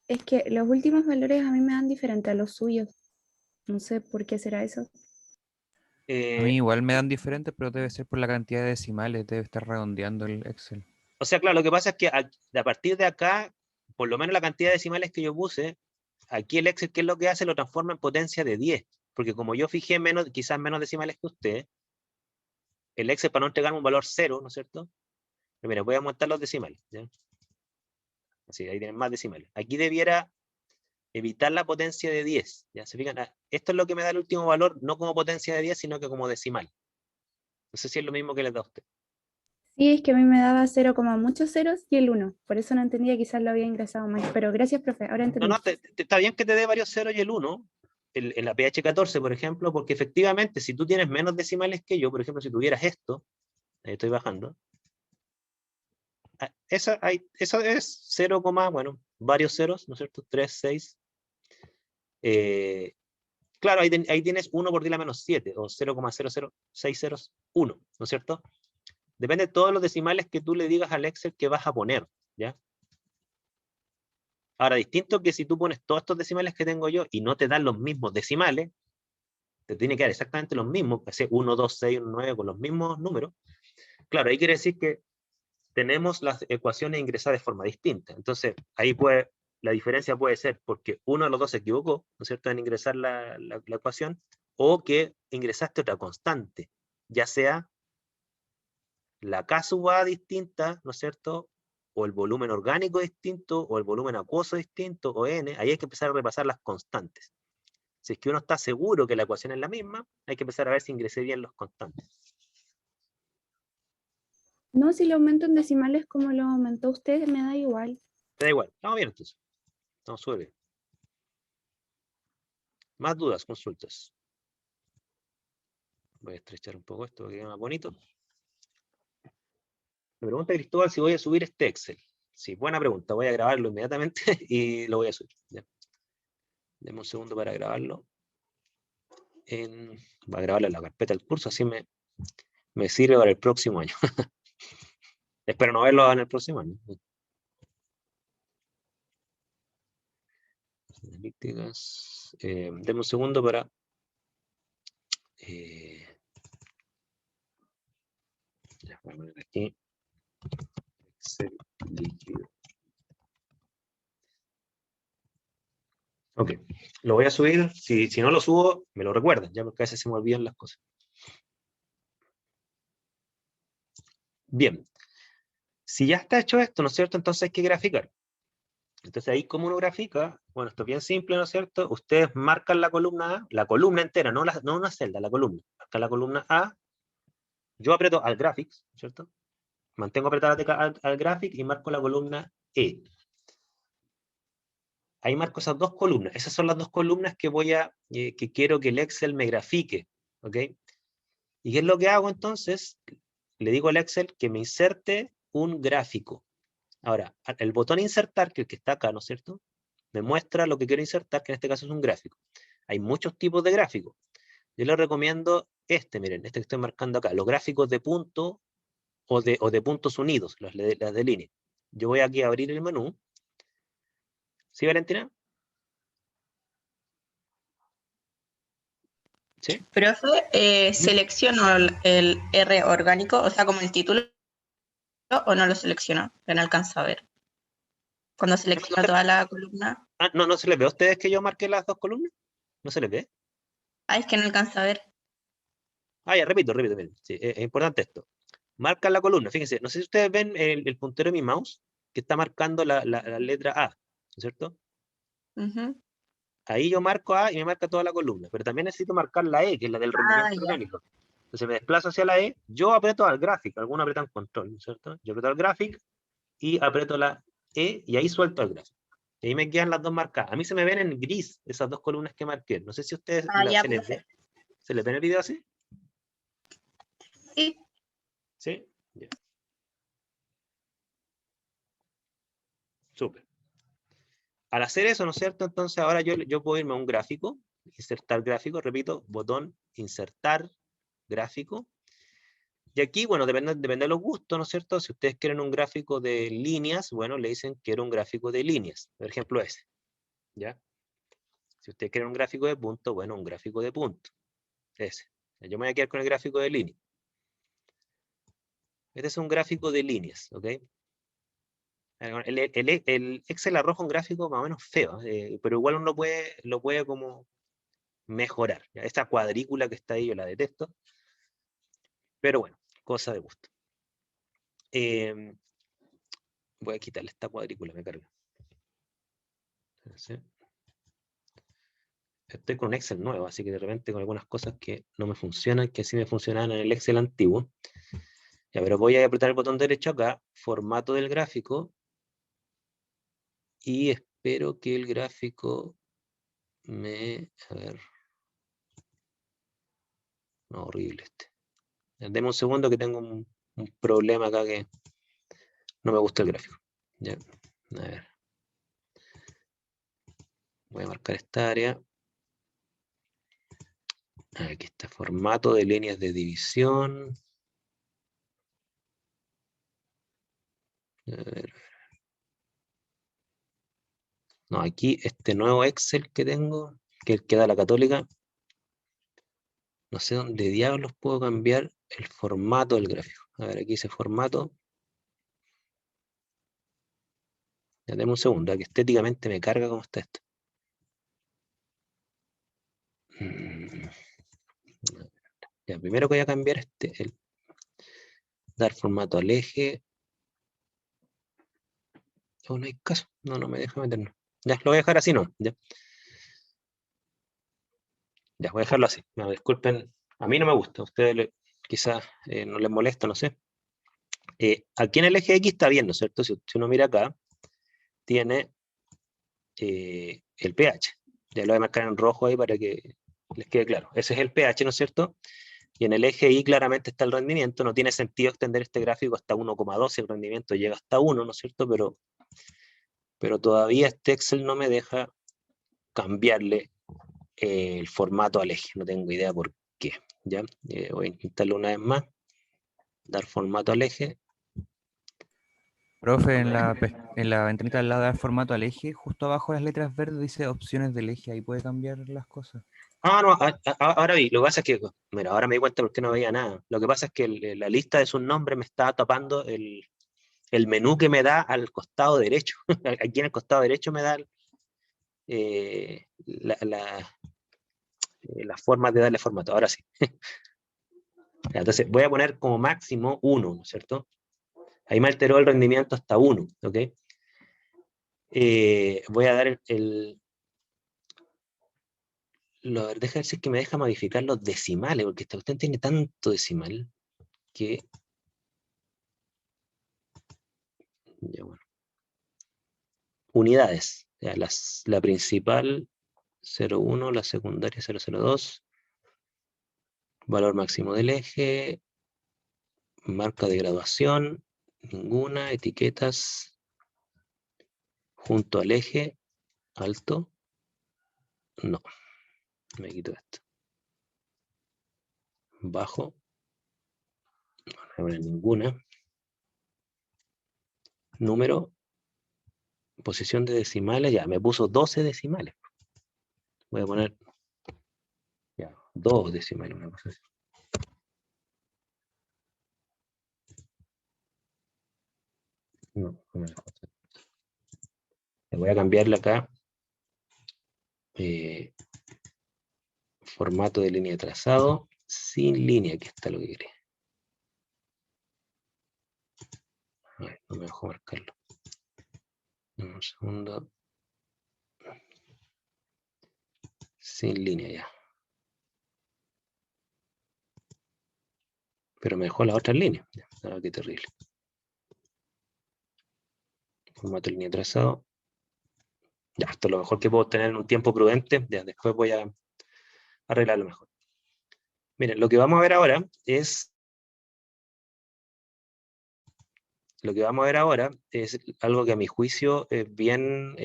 [SPEAKER 2] es que los últimos valores a mí me dan diferente a los suyos. No sé por qué será eso.
[SPEAKER 3] A mí
[SPEAKER 1] Eh,
[SPEAKER 3] igual me dan diferentes, pero debe ser por la cantidad de decimales, debe estar redondeando el Excel.
[SPEAKER 1] o sea, claro, lo que pasa es que a partir de acá, por lo menos la cantidad de decimales que yo puse, aquí el Excel, ¿qué es lo que hace? Lo transforma en potencia de 10. Porque como yo fijé quizás menos decimales que usted, el Excel, para no entregarme un valor 0, ¿no es cierto? Pero mira, voy a aumentar los decimales, ¿ya? Así, ahí tienen más decimales. Aquí debiera evitar la potencia de 10. ¿Ya se fijan? Esto es lo que me da el último valor, no como potencia de 10, sino que como decimal. No sé si es lo mismo que les da a usted.
[SPEAKER 2] Sí, es que a mí me daba 0, muchos ceros y el 1. Por eso no entendía, quizás lo había ingresado mal. Pero gracias, profe, ahora
[SPEAKER 1] No,
[SPEAKER 2] entendí.
[SPEAKER 1] no, está bien que te dé varios ceros y el 1, en la pH 14, por ejemplo, porque efectivamente, si tú tienes menos decimales que yo, por ejemplo, si tuvieras esto, ahí estoy bajando, eso es 0, bueno, varios ceros, ¿no es cierto? 3, 6. Claro, ahí tienes 1 por 10 a la menos 7, o 0,00601, ¿no es cierto? Depende de todos los decimales que tú le digas al Excel que vas a poner, ¿ya? Ahora, distinto que si tú pones todos estos decimales que tengo yo y no te dan los mismos decimales, te tiene que dar exactamente los mismos, que sea 1, 2, 6, 1, 9, con los mismos números. Claro, ahí quiere decir que tenemos las ecuaciones ingresadas de forma distinta. Entonces, ahí la diferencia puede ser porque uno de los dos se equivocó, ¿no es cierto?, en ingresar la ecuación, o que ingresaste otra constante, ya sea la K sub A distinta, ¿no es cierto?, o el volumen orgánico distinto, o el volumen acuoso distinto, o N. Ahí hay que empezar a repasar las constantes. Si es que uno está seguro que la ecuación es la misma, hay que empezar a ver si ingresé bien los constantes.
[SPEAKER 2] No, si lo aumento en decimales como lo aumentó usted, me da igual.
[SPEAKER 1] Te da igual, estamos bien entonces. Estamos súper bien. Más dudas, consultas. Voy a estrechar un poco esto para que quede más bonito. Me pregunta Cristóbal si voy a subir este Excel. Sí, buena pregunta. Voy a grabarlo inmediatamente y lo voy a subir. ¿Ya? Deme un segundo para grabarlo. Voy a grabarlo en la carpeta del curso, así me sirve para el próximo año. Espero no verlo en el próximo año. Analíticas. Deme un segundo para... ya, voy a poner aquí. Excel líquido. Ok, lo voy a subir, si no lo subo, me lo recuerdan, ya porque a veces se me olvidan las cosas. Bien, si ya está hecho esto, ¿no es cierto? Entonces hay que graficar. Entonces ahí como uno grafica, bueno, esto es bien simple, ¿no es cierto? Ustedes marcan la columna A, la columna entera, no una celda, la columna. Acá la columna A, yo aprieto al graphics, ¿cierto? Mantengo apretada la tecla al graphic y marco la columna E. Ahí marco esas dos columnas. Esas son las dos columnas que que quiero que el Excel me grafique, ¿ok? ¿Y qué es lo que hago entonces? Le digo al Excel que me inserte un gráfico. Ahora, el botón insertar, que es el que está acá, ¿no es cierto? Me muestra lo que quiero insertar, que en este caso es un gráfico. Hay muchos tipos de gráficos. Yo les recomiendo miren, este que estoy marcando acá, los gráficos de punto o de puntos unidos, las de línea. Yo voy aquí a abrir el menú. ¿Sí, Valentina? ¿Sí?
[SPEAKER 4] Profe, ¿selecciono el R orgánico, o sea, como el título, o no lo selecciono? Que no alcanzo a ver. Cuando selecciono toda la columna.
[SPEAKER 1] Ah, no se les ve a ustedes que yo marqué las dos columnas. ¿No se les ve?
[SPEAKER 4] Ah, es que no alcanzo a ver.
[SPEAKER 1] Ah, ya, repito, miren. Sí, es importante esto. Marcan la columna, fíjense. No sé si ustedes ven el puntero de mi mouse, que está marcando la letra A, ¿no es cierto?
[SPEAKER 4] Ujú.
[SPEAKER 1] Ahí yo marco A y me marca toda la columna, pero también necesito marcar la E, que es la del rendimiento
[SPEAKER 4] ya.
[SPEAKER 1] orgánico. Entonces me desplazo hacia la E, yo aprieto al gráfico, algunos apretan control, ¿no es cierto? Yo aprieto al gráfico y aprieto la E y ahí suelto el gráfico. Y ahí me quedan las dos marcadas. A mí se me ven en gris esas dos columnas que marqué. No sé si ustedes
[SPEAKER 4] Ya,
[SPEAKER 1] se les ve. ¿Se les ve en el video así?
[SPEAKER 4] sí.
[SPEAKER 1] ¿Sí? Ya. Súper. Al hacer eso, ¿no es cierto? Entonces ahora yo puedo irme a un gráfico, insertar gráfico, repito, botón, insertar gráfico. Y aquí, bueno, depende de los gustos, ¿no es cierto? Si ustedes quieren un gráfico de líneas, bueno, le dicen quiero un gráfico de líneas. Por ejemplo, ese. ¿Ya? Si ustedes quieren un gráfico de punto, bueno, un gráfico de punto. Ese. Yo me voy a quedar con el gráfico de línea. Este es un gráfico de líneas, ¿ok? El Excel arroja un gráfico más o menos feo, pero igual uno lo puede como mejorar. ¿Ya? Esta cuadrícula que está ahí yo la detesto, pero bueno, cosa de gusto. Voy a quitarle esta cuadrícula, me carga. ¿Sí? Estoy con un Excel nuevo, así que de repente con algunas cosas que no me funcionan, que sí me funcionaban en el Excel antiguo. Ya, pero voy a apretar el botón derecho acá, formato del gráfico, y espero que el gráfico a ver, no, horrible este. Deme un segundo que tengo un problema acá que no me gusta el gráfico. Ya, a ver. Voy a marcar esta área. Aquí está, formato de líneas de división. A ver. No, aquí este nuevo Excel que tengo, que da la Católica, no sé dónde diablos puedo cambiar el formato del gráfico. A ver, aquí dice formato. Ya, deme un segundo, que estéticamente me carga cómo está esto. Ya, primero que voy a cambiar dar formato al eje. Oh, no hay caso, no me deja meterlo. Ya, lo voy a dejar así, no. Ya, ya voy a dejarlo así. No, disculpen, a mí no me gusta, a ustedes quizás no les molesta, no sé. Aquí en el eje X está bien, ¿no es cierto? Si uno mira acá, tiene el pH. Ya lo voy a marcar en rojo ahí para que les quede claro. Ese es el pH, ¿no es cierto? Y en el eje Y claramente está el rendimiento. No tiene sentido extender este gráfico hasta 1,2 si el rendimiento llega hasta 1, ¿no es cierto? Pero todavía este Excel no me deja cambiarle el formato al eje. No tengo idea por qué. ¿Ya? Voy a intentarlo una vez más. Dar formato al eje.
[SPEAKER 3] Profe, en la ventanita al lado del formato al eje, justo abajo de las letras verdes dice opciones del eje, ahí puede cambiar las cosas.
[SPEAKER 1] Ah, no, ahora vi. Lo que pasa es que, mira, ahora me di cuenta porque no veía nada. Lo que pasa es que la lista de sus nombres me estaba tapando el menú que me da al costado derecho. Aquí en el costado derecho me da las formas de darle formato. Ahora sí. Entonces voy a poner como máximo 1, ¿no es cierto? Ahí me alteró el rendimiento hasta 1, ¿ok? Voy a dar deja ver si es que me deja modificar los decimales, porque esta cuestión tiene tanto decimal que... Ya, bueno. Unidades. Ya, la principal 0,1, la secundaria 0,02, valor máximo del eje, marca de graduación, ninguna, etiquetas, junto al eje, alto, no, me quito esto. Bajo, no voy a poner ninguna. Número, posición de decimales, ya, me puso 12 decimales. Voy a poner, ya, 2 decimales, una cosa así. No, no me dejo hacer. Le voy a cambiarle acá formato de línea de trazado sin línea, que está lo que quería. A ver, no me dejo marcarlo. Un segundo. Sin línea ya. Pero me dejó la otra línea. Ah, qué terrible. Formato de línea de trazado. Ya, esto es lo mejor que puedo tener en un tiempo prudente. Ya, después voy a arreglarlo mejor. Miren, lo que vamos a ver ahora es... Lo que vamos a ver ahora es algo que a mi juicio es bien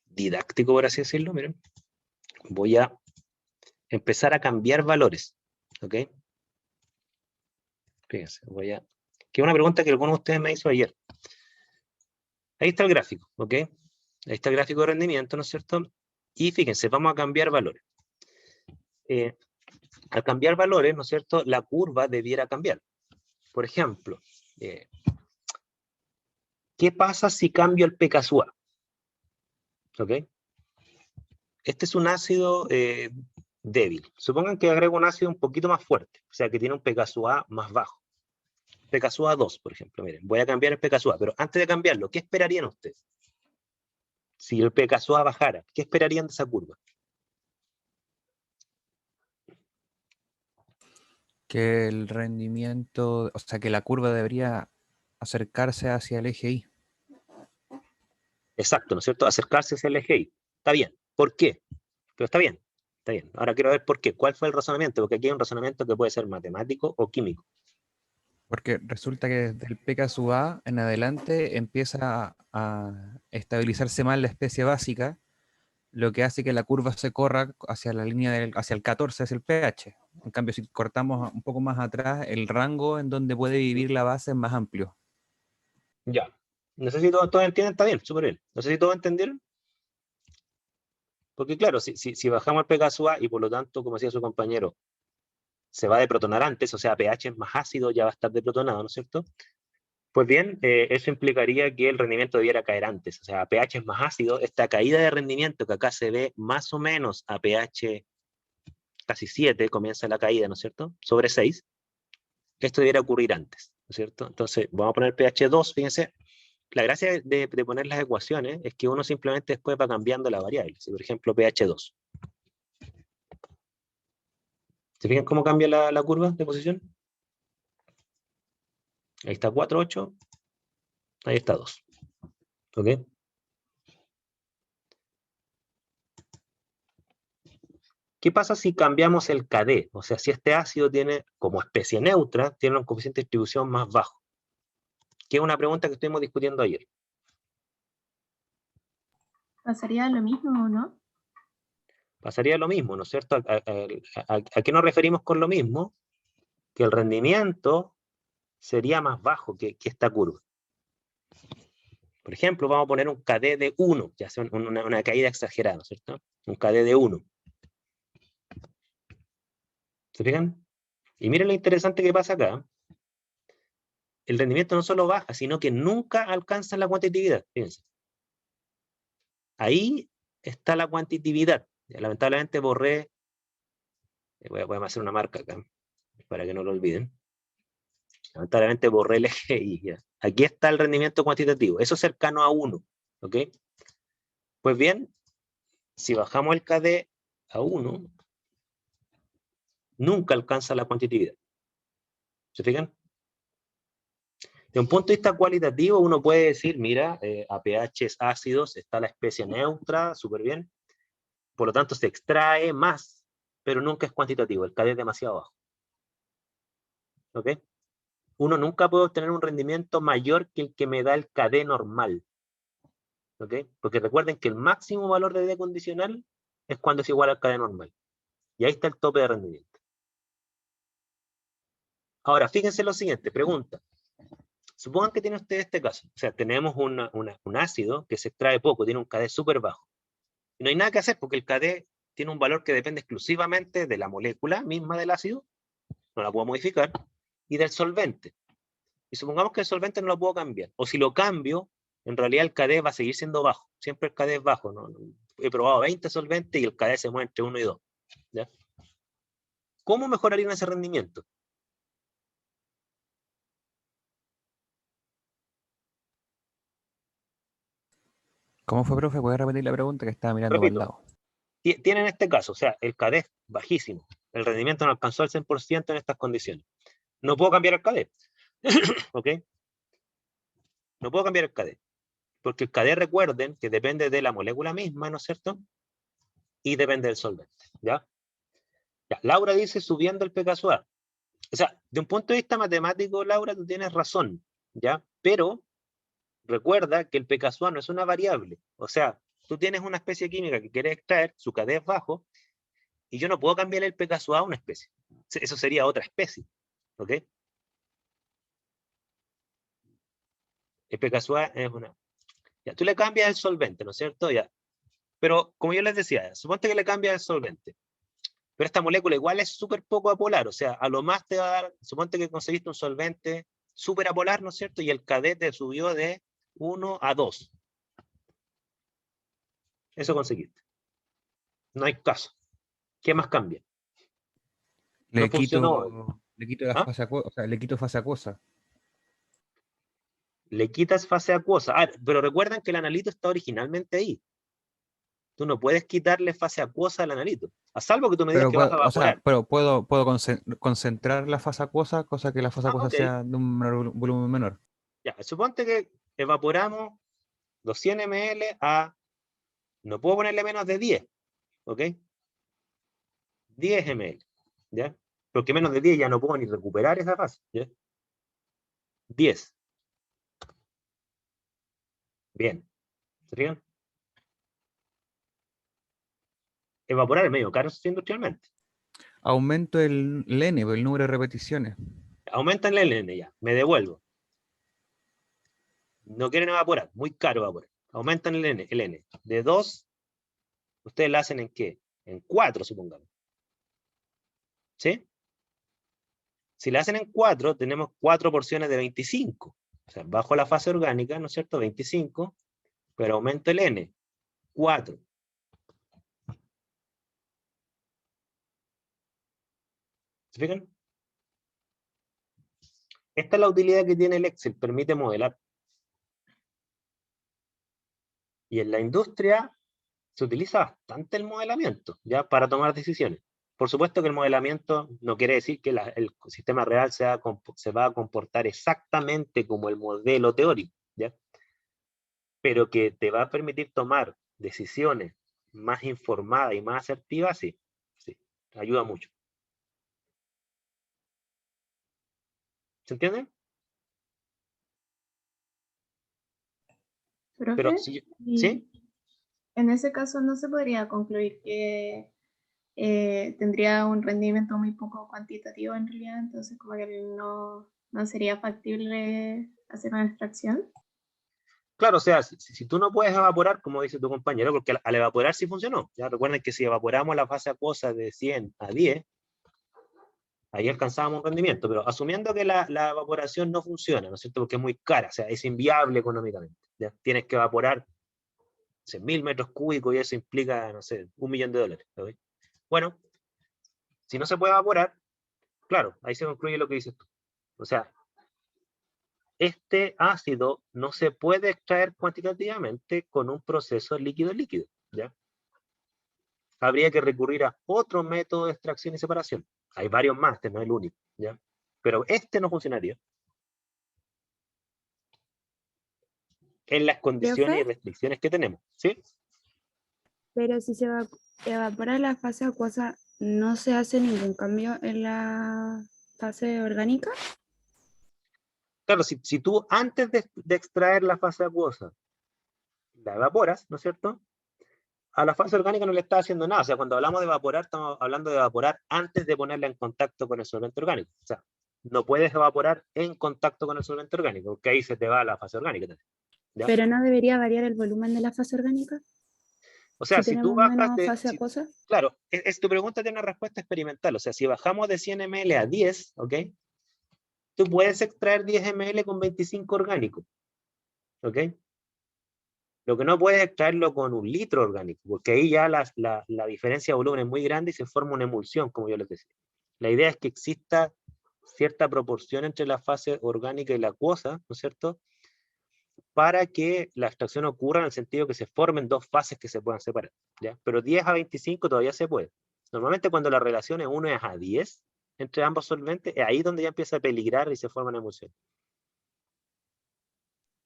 [SPEAKER 1] didáctico, por así decirlo. Miren, voy a empezar a cambiar valores. ¿Ok? Fíjense, que es una pregunta que alguno de ustedes me hizo ayer. Ahí está el gráfico, ¿ok? Ahí está el gráfico de rendimiento, ¿no es cierto? Y fíjense, vamos a cambiar valores. Al cambiar valores, ¿no es cierto? La curva debiera cambiar. Por ejemplo, ¿qué pasa si cambio el pKa? ¿Ok? Este es un ácido débil. Supongan que agrego un ácido un poquito más fuerte, o sea, que tiene un pKa más bajo. pKa 2, por ejemplo. Miren, voy a cambiar el pKa, pero antes de cambiarlo, ¿qué esperarían ustedes? Si el pKa bajara, ¿qué esperarían de esa curva?
[SPEAKER 3] Que el rendimiento, o sea, que la curva debería acercarse hacia el eje Y.
[SPEAKER 1] Exacto, ¿no es cierto? Acercarse hacia el eje Y. Está bien. ¿Por qué? Pero está bien. Está bien. Ahora quiero ver por qué. ¿Cuál fue el razonamiento? Porque aquí hay un razonamiento que puede ser matemático o químico.
[SPEAKER 3] Porque resulta que desde el pKa en adelante empieza a estabilizarse más la especie básica, lo que hace que la curva se corra hacia la línea hacia el 14, hacia el pH. En cambio, si cortamos un poco más atrás, el rango en donde puede vivir la base es más amplio.
[SPEAKER 1] Ya. No sé si todos entienden, está bien, súper bien. No sé si todos entendieron. Porque claro, si bajamos el pKa y por lo tanto, como decía su compañero, se va a deprotonar antes, o sea, pH es más ácido, ya va a estar deprotonado, ¿no es cierto? Pues bien, eso implicaría que el rendimiento debiera caer antes. O sea, a pH es más ácido, esta caída de rendimiento que acá se ve más o menos a pH casi 7, comienza la caída, ¿no es cierto? Sobre 6. Esto debiera ocurrir antes, ¿no es cierto? Entonces, vamos a poner pH 2, fíjense. La gracia de poner las ecuaciones es que uno simplemente después va cambiando la variable. Si, por ejemplo, pH 2. ¿Se fijan cómo cambia la curva de posición? Ahí está 4, 8. Ahí está 2. ¿Ok? ¿Qué pasa si cambiamos el KD? O sea, si este ácido tiene, como especie neutra, tiene un coeficiente de distribución más bajo. Que es una pregunta que estuvimos discutiendo ayer.
[SPEAKER 2] ¿Pasaría lo mismo o no?
[SPEAKER 1] Pasaría lo mismo, ¿no es cierto? ¿A qué nos referimos con lo mismo? Que el rendimiento sería más bajo que esta curva. Por ejemplo, vamos a poner un KD de 1, ya sea una caída exagerada, ¿no es cierto? Un KD de 1. ¿Se fijan? Y miren lo interesante que pasa acá. El rendimiento no solo baja, sino que nunca alcanza la cuantitatividad. Fíjense. Ahí está la cuantitatividad. Lamentablemente borré, voy a hacer una marca acá, para que no lo olviden. Lamentablemente borré el eje y ya. Aquí está el rendimiento cuantitativo, eso es cercano a 1, ¿ok? Pues bien, si bajamos el KD a 1, nunca alcanza la cuantitatividad. ¿Se fijan? De un punto de vista cualitativo, uno puede decir, mira, a pHs ácidos está la especie neutra, súper bien, por lo tanto se extrae más, pero nunca es cuantitativo, el KD es demasiado bajo. ¿Ok? Uno nunca puede obtener un rendimiento mayor que el que me da el KD normal. ¿Ok? Porque recuerden que el máximo valor de D condicional es cuando es igual al KD normal. Y ahí está el tope de rendimiento. Ahora, fíjense lo siguiente, pregunta. Supongan que tiene usted este caso. O sea, tenemos un ácido que se extrae poco, tiene un KD súper bajo. Y no hay nada que hacer porque el KD tiene un valor que depende exclusivamente de la molécula misma del ácido, no la puedo modificar, y del solvente. Y supongamos que el solvente no lo puedo cambiar. O si lo cambio, en realidad el KD va a seguir siendo bajo. Siempre el KD es bajo. ¿No? He probado 20 solventes y el KD se mueve entre 1 y 2. ¿Ya? ¿Cómo mejorarían ese rendimiento?
[SPEAKER 3] ¿Cómo fue, profe? ¿Puede repetir la pregunta que estaba mirando para el
[SPEAKER 1] Repito,
[SPEAKER 3] lado?
[SPEAKER 1] tienen este caso, o sea, el KD es bajísimo. El rendimiento no alcanzó el 100% en estas condiciones. No puedo cambiar el KD. ¿Ok? No puedo cambiar el KD. Porque el KD, recuerden, que depende de la molécula misma, ¿no es cierto? Y depende del solvente, ¿ya? Ya, Laura dice subiendo el pKa. O sea, de un punto de vista matemático, Laura, tú tienes razón, ¿ya? Pero recuerda que el pKa no es una variable. O sea, tú tienes una especie química que quieres extraer, su KD es bajo, y yo no puedo cambiar el pKa a una especie. Eso sería otra especie, ¿ok? El pKa es una... Ya, tú le cambias el solvente, ¿no es cierto? Ya. Pero, como yo les decía, suponte que le cambias el solvente. Pero esta molécula igual es súper poco apolar, o sea, a lo más te va a dar, suponte que conseguiste un solvente súper apolar, ¿no es cierto? Y el KD te subió de 1 a 2. Eso conseguiste. No hay caso. ¿Qué más cambia? No funcionó.
[SPEAKER 3] Le quito la
[SPEAKER 1] ¿Ah?
[SPEAKER 3] fase acuosa, o sea, le quito fase acuosa.
[SPEAKER 1] Le quitas fase acuosa. Ah, pero recuerden que el analito está originalmente ahí. Tú no puedes quitarle fase acuosa al analito. A salvo que tú me digas
[SPEAKER 3] Pero,
[SPEAKER 1] que vas a
[SPEAKER 3] o sea,
[SPEAKER 1] evaporar.
[SPEAKER 3] pero puedo concentrar la fase acuosa, cosa que la fase acuosa
[SPEAKER 1] Ok.
[SPEAKER 3] sea de un volumen menor.
[SPEAKER 1] Ya, suponte que evaporamos 200 ml a... No puedo ponerle menos de 10. ¿Ok? 10 ml, ¿ya? Porque menos de 10 ya no puedo ni recuperar esa fase, ¿ya? 10. Bien. ¿Se fijan? Evaporar es medio caro industrialmente.
[SPEAKER 3] Aumento el N, el número de repeticiones.
[SPEAKER 1] Aumentan el N ya, me devuelvo. No quieren evaporar, muy caro evaporar. Aumentan el N. De 2, ¿ustedes la hacen en qué? En 4, supongamos. ¿Sí? Si la hacen en 4, tenemos 4 porciones de 25. O sea, bajo la fase orgánica, ¿no es cierto? 25, pero aumento el N. 4. ¿Se fijan? Esta es la utilidad que tiene el Excel, permite modelar. Y en la industria se utiliza bastante el modelamiento, ya para tomar decisiones. Por supuesto que el modelamiento no quiere decir que el sistema real se va a comportar exactamente como el modelo teórico, ¿ya? Pero que te va a permitir tomar decisiones más informadas y más asertivas, sí, sí, ayuda mucho. ¿Se entiende?
[SPEAKER 2] Profe,
[SPEAKER 1] Pero
[SPEAKER 2] y
[SPEAKER 1] ¿sí?
[SPEAKER 2] en ese caso no se podría concluir que tendría un rendimiento muy poco cuantitativo en realidad, entonces como que no sería factible hacer una extracción.
[SPEAKER 1] Claro, o sea, si tú no puedes evaporar, como dice tu compañero, porque al evaporar sí funcionó. Ya recuerden que si evaporamos la fase acuosa de 100 a 10, ahí alcanzábamos un rendimiento, pero asumiendo que la evaporación no funciona, ¿no es cierto? Porque es muy cara, o sea, es inviable económicamente. ¿Ya? Tienes que evaporar sé, 1000 metros cúbicos y eso implica, no sé, $1 millón. ¿Okay? Bueno, si no se puede evaporar, claro, ahí se concluye lo que dices tú. O sea, este ácido no se puede extraer cuantitativamente con un proceso líquido-líquido, ¿ya? Habría que recurrir a otro método de extracción y separación. Hay varios más, este no es el único, ¿ya? Pero este no funcionaría en las condiciones y
[SPEAKER 5] Profe,
[SPEAKER 1] restricciones que tenemos, ¿sí?
[SPEAKER 5] pero si se evapora la fase acuosa, ¿no se hace ningún cambio en la fase orgánica?
[SPEAKER 1] Claro, si tú antes de extraer la fase acuosa la evaporas, ¿no es cierto? A la fase orgánica no le está haciendo nada. O sea, cuando hablamos de evaporar, estamos hablando de evaporar antes de ponerla en contacto con el solvente orgánico. O sea, no puedes evaporar en contacto con el solvente orgánico, porque ahí se te va la fase orgánica también, ¿ya?
[SPEAKER 5] ¿Pero no debería variar el volumen de la fase orgánica
[SPEAKER 1] O sea,
[SPEAKER 5] si
[SPEAKER 1] si tú
[SPEAKER 5] tenemos
[SPEAKER 1] bajas
[SPEAKER 5] menos
[SPEAKER 1] de...
[SPEAKER 5] fase acuosa?
[SPEAKER 1] claro, tu pregunta tiene una respuesta experimental. O sea, si bajamos de 100 ml a 10, ¿ok? Tú puedes extraer 10 ml con 25 orgánico, ¿ok? Lo que no puedes extraerlo con 1 litro orgánico, porque ahí ya la diferencia de volumen es muy grande y se forma una emulsión, como yo les decía. La idea es que exista cierta proporción entre la fase orgánica y la acuosa, ¿no es cierto?, para que la extracción ocurra en el sentido que se formen dos fases que se puedan separar, ¿ya? Pero 10 a 25 todavía se puede. Normalmente cuando la relación es 1 a 10 entre ambos solventes, es ahí donde ya empieza a peligrar y se forma una emulsión.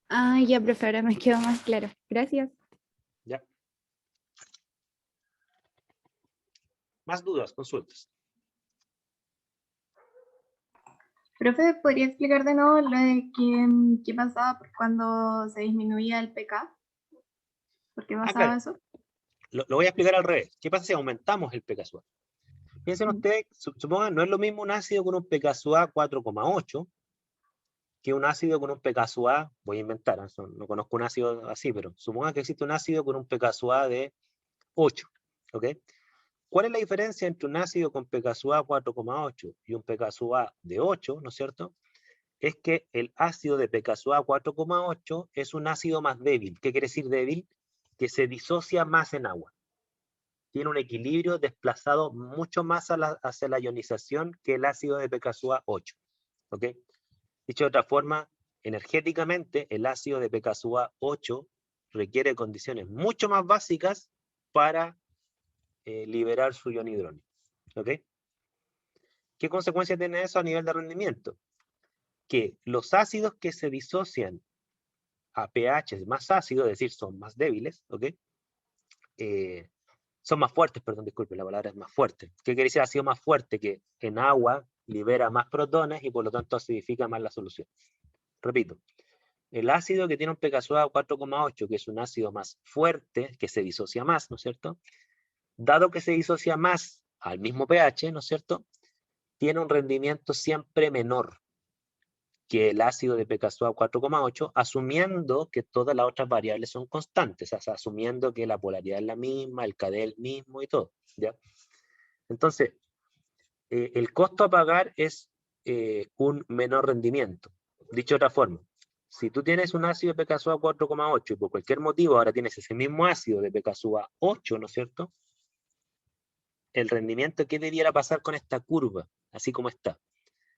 [SPEAKER 5] Ah, ya, profe, ahora me quedó más claro. Gracias.
[SPEAKER 1] ¿Ya? Más dudas, consultas.
[SPEAKER 2] Profe, ¿podría explicar de nuevo lo de qué pasaba cuando se disminuía el pK? ¿Por qué pasaba
[SPEAKER 1] Claro.
[SPEAKER 2] eso?
[SPEAKER 1] Lo voy a explicar al revés. ¿Qué pasa si aumentamos el pK suave? Piensen ustedes, supongan, no es lo mismo un ácido con un pK suave 4,8 que un ácido con un pK suave, voy a inventar, no conozco un ácido así, pero supongan que existe un ácido con un pK suave de 8, ¿ok? ¿Cuál es la diferencia entre un ácido con pK suave 4,8 y un pK suave de 8, ¿no es cierto? Es que el ácido de pK suave 4,8 es un ácido más débil. ¿Qué quiere decir débil? Que se disocia más en agua. Tiene un equilibrio desplazado mucho más hacia la ionización que el ácido de pK suave 8. ¿Ok? Dicho de otra forma, energéticamente el ácido de pK suave 8 requiere condiciones mucho más básicas para liberar su ion hidrógeno. ¿Ok? ¿Qué consecuencia tiene eso a nivel de rendimiento? Que los ácidos que se disocian a pH más ácidos, es decir, son más débiles, ¿ok? Son más fuertes, perdón, disculpe, la palabra es más fuerte. ¿Qué quiere decir ácido más fuerte? Que en agua libera más protones y por lo tanto acidifica más la solución. Repito, el ácido que tiene un pK suave 4,8, que es un ácido más fuerte, que se disocia más, ¿no es cierto? Dado que se disocia más al mismo pH, ¿no es cierto?, tiene un rendimiento siempre menor que el ácido de pK suave 4,8, asumiendo que todas las otras variables son constantes, o sea, asumiendo que la polaridad es la misma, el KD es el mismo y todo, ¿ya? Entonces, el costo a pagar es un menor rendimiento. Dicho de otra forma, si tú tienes un ácido de pK suave 4,8 y por cualquier motivo ahora tienes ese mismo ácido de pK suave 8, ¿no es cierto?, el rendimiento, ¿qué debiera pasar con esta curva? Así como está.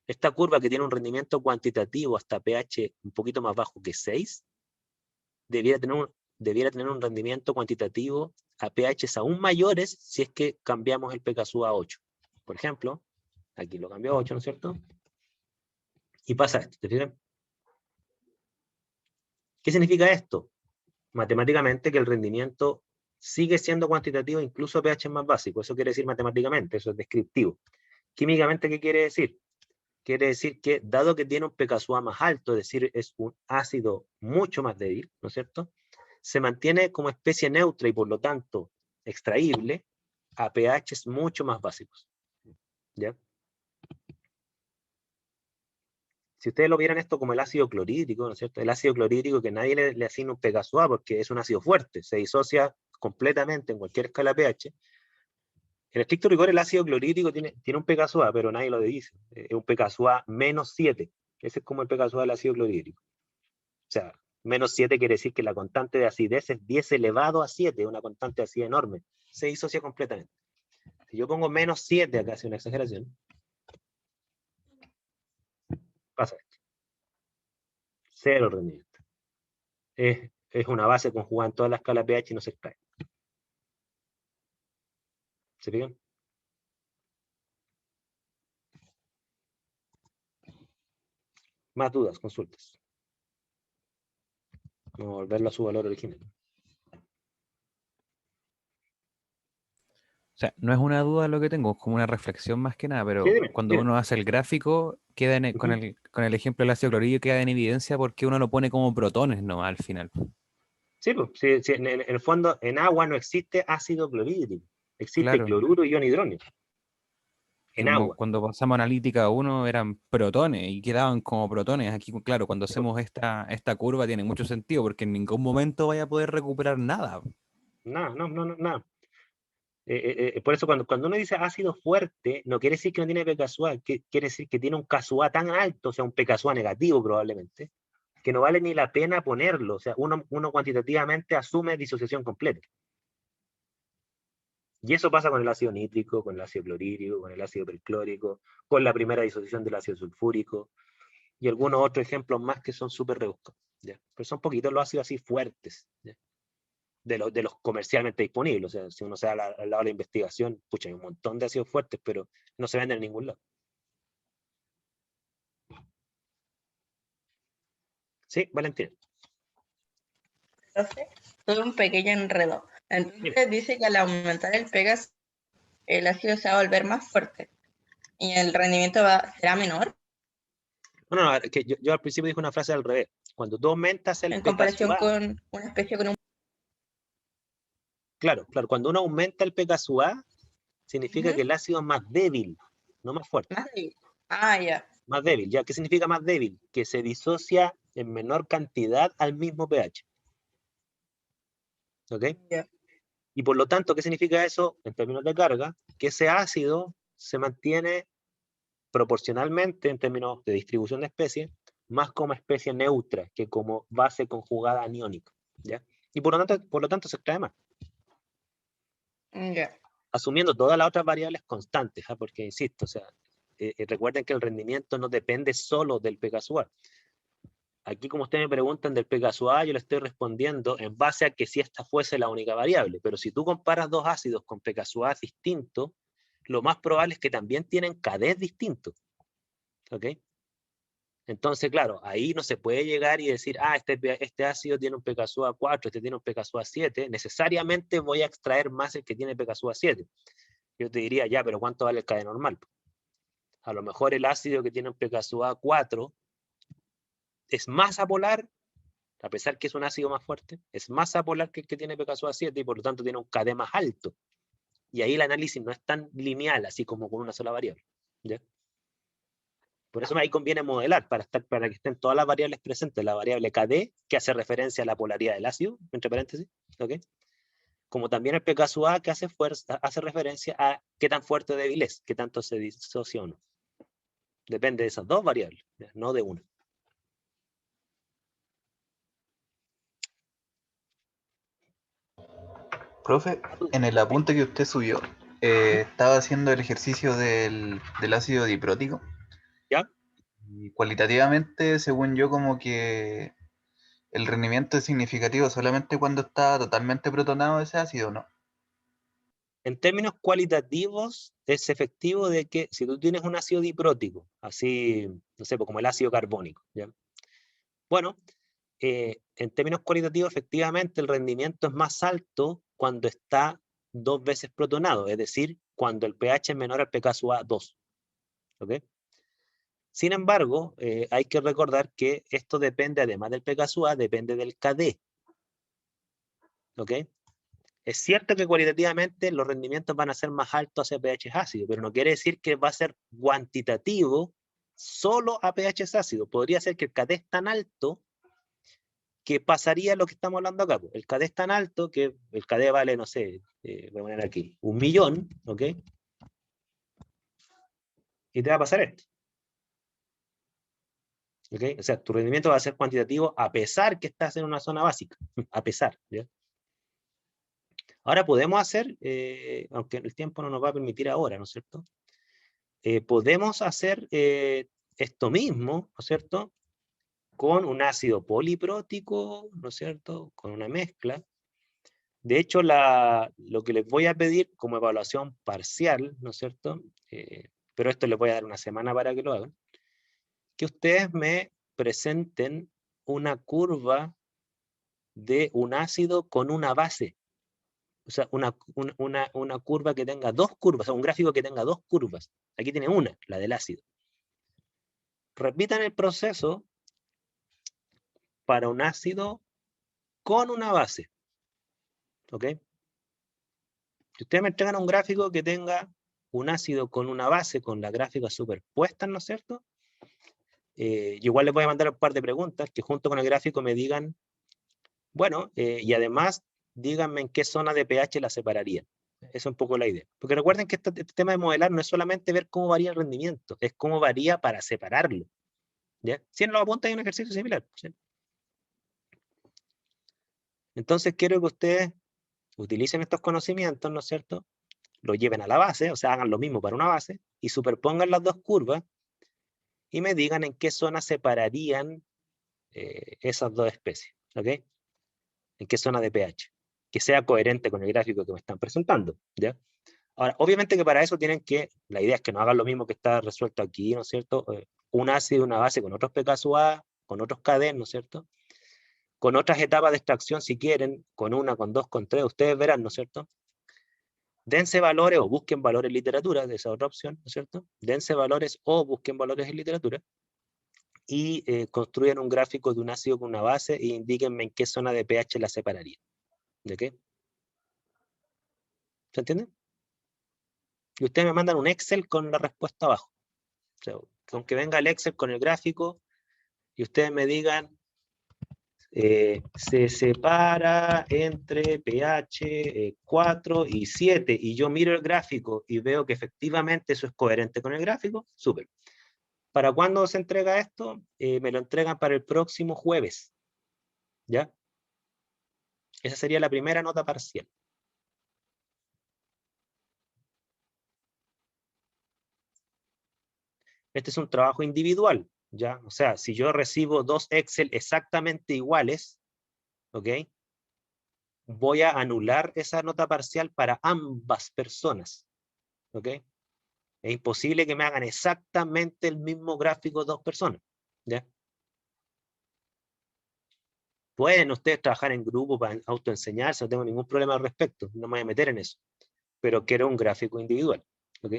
[SPEAKER 1] Esta curva que tiene un rendimiento cuantitativo hasta pH un poquito más bajo que 6, debiera tener un rendimiento cuantitativo a pHs aún mayores si es que cambiamos el pK sub a 8. Por ejemplo, aquí lo cambio a 8, ¿no es cierto? Y pasa esto, ¿te fijas? ¿Qué significa esto? Matemáticamente que el rendimiento sigue siendo cuantitativo incluso a pH más básico. Eso quiere decir matemáticamente, eso es descriptivo. Químicamente, ¿qué quiere decir? Quiere decir que, dado que tiene un pK suave más alto, es decir, es un ácido mucho más débil, ¿no es cierto?, se mantiene como especie neutra y por lo tanto extraíble a pHs mucho más básicos. ¿Ya? Si ustedes lo vieran esto como el ácido clorhídrico, ¿no es cierto? El ácido clorhídrico que nadie le asigna un pK suave porque es un ácido fuerte, se disocia completamente en cualquier escala pH. En estricto rigor, el ácido clorhídrico tiene un pK suave, pero nadie lo dice. Es un pK suave -7. Ese es como el pK suave del ácido clorhídrico. O sea, Menos 7 quiere decir que la constante de acidez es 10 elevado a 7, una constante de acidez enorme. Se disocia completamente. Si yo pongo menos 7, acá hace una exageración, pasa esto. Cero rendimiento. Es una base conjugada en toda la escala pH y no se extrae. ¿Se fijan? Más dudas, consultas. Vamos a volverlo a su valor original.
[SPEAKER 3] O sea, no es una duda lo que tengo, es como una reflexión más que nada, pero
[SPEAKER 1] Sí, dime,
[SPEAKER 3] cuando
[SPEAKER 1] dime.
[SPEAKER 3] uno hace el gráfico, queda con el ejemplo del ácido clorhídrico queda en evidencia porque uno lo pone como protones, ¿no? Al final.
[SPEAKER 1] Sí, pues, sí, en el fondo, en agua no existe ácido clorhídrico. Existe
[SPEAKER 3] Claro.
[SPEAKER 1] cloruro y ion hidrógeno.
[SPEAKER 3] Y
[SPEAKER 1] En
[SPEAKER 3] como
[SPEAKER 1] agua.
[SPEAKER 3] cuando pasamos a analítica 1 eran protones y quedaban como protones. Aquí, claro, cuando hacemos esta curva tiene mucho sentido porque en ningún momento vaya a poder recuperar nada.
[SPEAKER 1] Nada, nada. Por eso cuando uno dice ácido fuerte, no quiere decir que no tiene pKa, quiere decir que tiene un Ka tan alto, o sea, un pKa negativo probablemente, que no vale ni la pena ponerlo. O sea, uno cuantitativamente asume disociación completa. Y eso pasa con el ácido nítrico, con el ácido clorhídrico, con el ácido perclórico, con la primera disociación del ácido sulfúrico, y algunos otros ejemplos más que son súper rebuscados. ¿Ya? Pero son poquitos los ácidos así fuertes, ¿ya? De los comercialmente disponibles. O sea, si uno se da al lado de la investigación, pucha, hay un montón de ácidos fuertes, pero no se venden en ningún lado. Sí, Valentina.
[SPEAKER 4] Entonces, tuve un pequeño enredo. Entonces
[SPEAKER 1] Mira.
[SPEAKER 4] dice que al aumentar el Pegas, el ácido se va a volver más fuerte y el rendimiento será menor
[SPEAKER 1] No, que yo al principio dije una frase al revés. Cuando tú aumentas el
[SPEAKER 4] en comparación
[SPEAKER 1] pKa,
[SPEAKER 4] con una especie con un...
[SPEAKER 1] claro, cuando uno aumenta el pKa, significa que el ácido es más débil, no más fuerte.
[SPEAKER 4] Más débil. Ah, ya.
[SPEAKER 1] Más débil. ¿Ya qué significa más débil? Que se disocia en menor cantidad al mismo pH. ¿Ok?
[SPEAKER 4] Ya.
[SPEAKER 1] Y por lo tanto, ¿qué significa eso en términos de carga? Que ese ácido se mantiene proporcionalmente, en términos de distribución de especies, más como especie neutra que como base conjugada aniónica. ¿Ya? Y por lo tanto se extrae más.
[SPEAKER 4] Ya.
[SPEAKER 1] Asumiendo todas las otras variables constantes, ¿eh? Porque insisto, o sea, recuerden que el rendimiento no depende solo del pKa. Aquí, como ustedes me preguntan del pKa, yo le estoy respondiendo en base a que si esta fuese la única variable. Pero si tú comparas dos ácidos con pKa distintos, lo más probable es que también tienen KDs distintos. ¿Ok? Entonces, claro, ahí no se puede llegar y decir, este ácido tiene un pKa 4, este tiene un pKa 7, necesariamente voy a extraer más el que tiene pKa 7. Yo te diría, ya, pero ¿cuánto vale el KD normal? A lo mejor el ácido que tiene un pKa 4 es más apolar, a pesar que es un ácido más fuerte, es más apolar que el que tiene pKa 7 y por lo tanto tiene un KD más alto. Y ahí el análisis no es tan lineal, así como con una sola variable. ¿Ya? Por eso ahí conviene modelar, para que estén todas las variables presentes. La variable KD, que hace referencia a la polaridad del ácido, entre paréntesis, ¿ok? Como también el pKa, que hace referencia a qué tan fuerte o débil es, qué tanto se disocia o no. Depende de esas dos variables, no de una.
[SPEAKER 6] Profe, en el apunte que usted subió, estaba haciendo el ejercicio del ácido diprótico.
[SPEAKER 1] ¿Ya?
[SPEAKER 6] Y cualitativamente, según yo, como que el rendimiento es significativo solamente cuando está totalmente protonado ese ácido, ¿no?
[SPEAKER 1] En términos cualitativos, es efectivo de que si tú tienes un ácido diprótico, así, no sé, como el ácido carbónico, ¿ya? Bueno, en términos cualitativos, efectivamente, el rendimiento es más alto cuando está 2 veces protonado, es decir, cuando el pH es menor al pKa 2. ¿Ok? Sin embargo, hay que recordar que esto depende, además del pKa, depende del KD. ¿Ok? Es cierto que cualitativamente los rendimientos van a ser más altos hacia pH ácido, pero no quiere decir que va a ser cuantitativo solo a pH ácido. Podría ser que el KD es tan alto que pasaría lo que estamos hablando acá. El KD es tan alto que el KD vale, no sé, voy a poner aquí, 1.000.000, ¿ok? Y te va a pasar esto. ¿Ok? O sea, tu rendimiento va a ser cuantitativo a pesar que estás en una zona básica, a pesar, ¿ya? Ahora podemos hacer, aunque el tiempo no nos va a permitir ahora, ¿no es cierto? Podemos hacer esto mismo, ¿no es cierto? Con un ácido poliprótico, ¿no es cierto? Con una mezcla. De hecho, lo que les voy a pedir como evaluación parcial, ¿no es cierto? Pero esto les voy a dar una semana para que lo hagan. Que ustedes me presenten una curva de un ácido con una base. O sea, una curva que tenga dos curvas, o sea, un gráfico que tenga dos curvas. Aquí tiene una, la del ácido. Repitan el proceso para un ácido con una base. ¿Ok? Si ustedes me entregan un gráfico que tenga un ácido con una base, con las gráficas superpuestas, ¿no es cierto? Igual les voy a mandar un par de preguntas que junto con el gráfico me digan, bueno, y además díganme en qué zona de pH la separarían. Esa es un poco la idea. Porque recuerden que este tema de modelar no es solamente ver cómo varía el rendimiento, es cómo varía para separarlo. ¿Ya? Si en los apuntes hay un ejercicio similar. ¿Sí? Entonces quiero que ustedes utilicen estos conocimientos, ¿no es cierto? Los lleven a la base, o sea, hagan lo mismo para una base, y superpongan las dos curvas, y me digan en qué zona separarían esas dos especies. ¿Ok? En qué zona de pH. Que sea coherente con el gráfico que me están presentando. ¿Ya? Ahora, obviamente que para eso tienen que, la idea es que no hagan lo mismo que está resuelto aquí, ¿no es cierto? Un ácido y una base con otros pKa, con otros KD, ¿no es cierto? Con otras etapas de extracción si quieren, con una, con dos, con tres, ustedes verán, ¿no es cierto? Dense valores o busquen valores en literatura, de esa otra opción, ¿no es cierto? Dense valores o busquen valores en literatura y construyan un gráfico de un ácido con una base e indíquenme en qué zona de pH la separaría. ¿De qué? ¿Se entiende? Y ustedes me mandan un Excel con la respuesta abajo. O sea, con que venga el Excel con el gráfico y ustedes me digan se separa entre pH 4 y 7 y yo miro el gráfico y veo que efectivamente eso es coherente con el gráfico, súper. ¿Para cuándo se entrega esto? Me lo entregan para el próximo jueves. ¿Ya? Esa sería la primera nota parcial. Este es un trabajo individual, ¿ya? O sea, si yo recibo dos Excel exactamente iguales, ¿ok? Voy a anular esa nota parcial para ambas personas, ¿ok? Es imposible que me hagan exactamente el mismo gráfico dos personas, ¿ya? Pueden ustedes trabajar en grupo para autoenseñarse, no tengo ningún problema al respecto, no me voy a meter en eso, pero quiero un gráfico individual, ¿ok?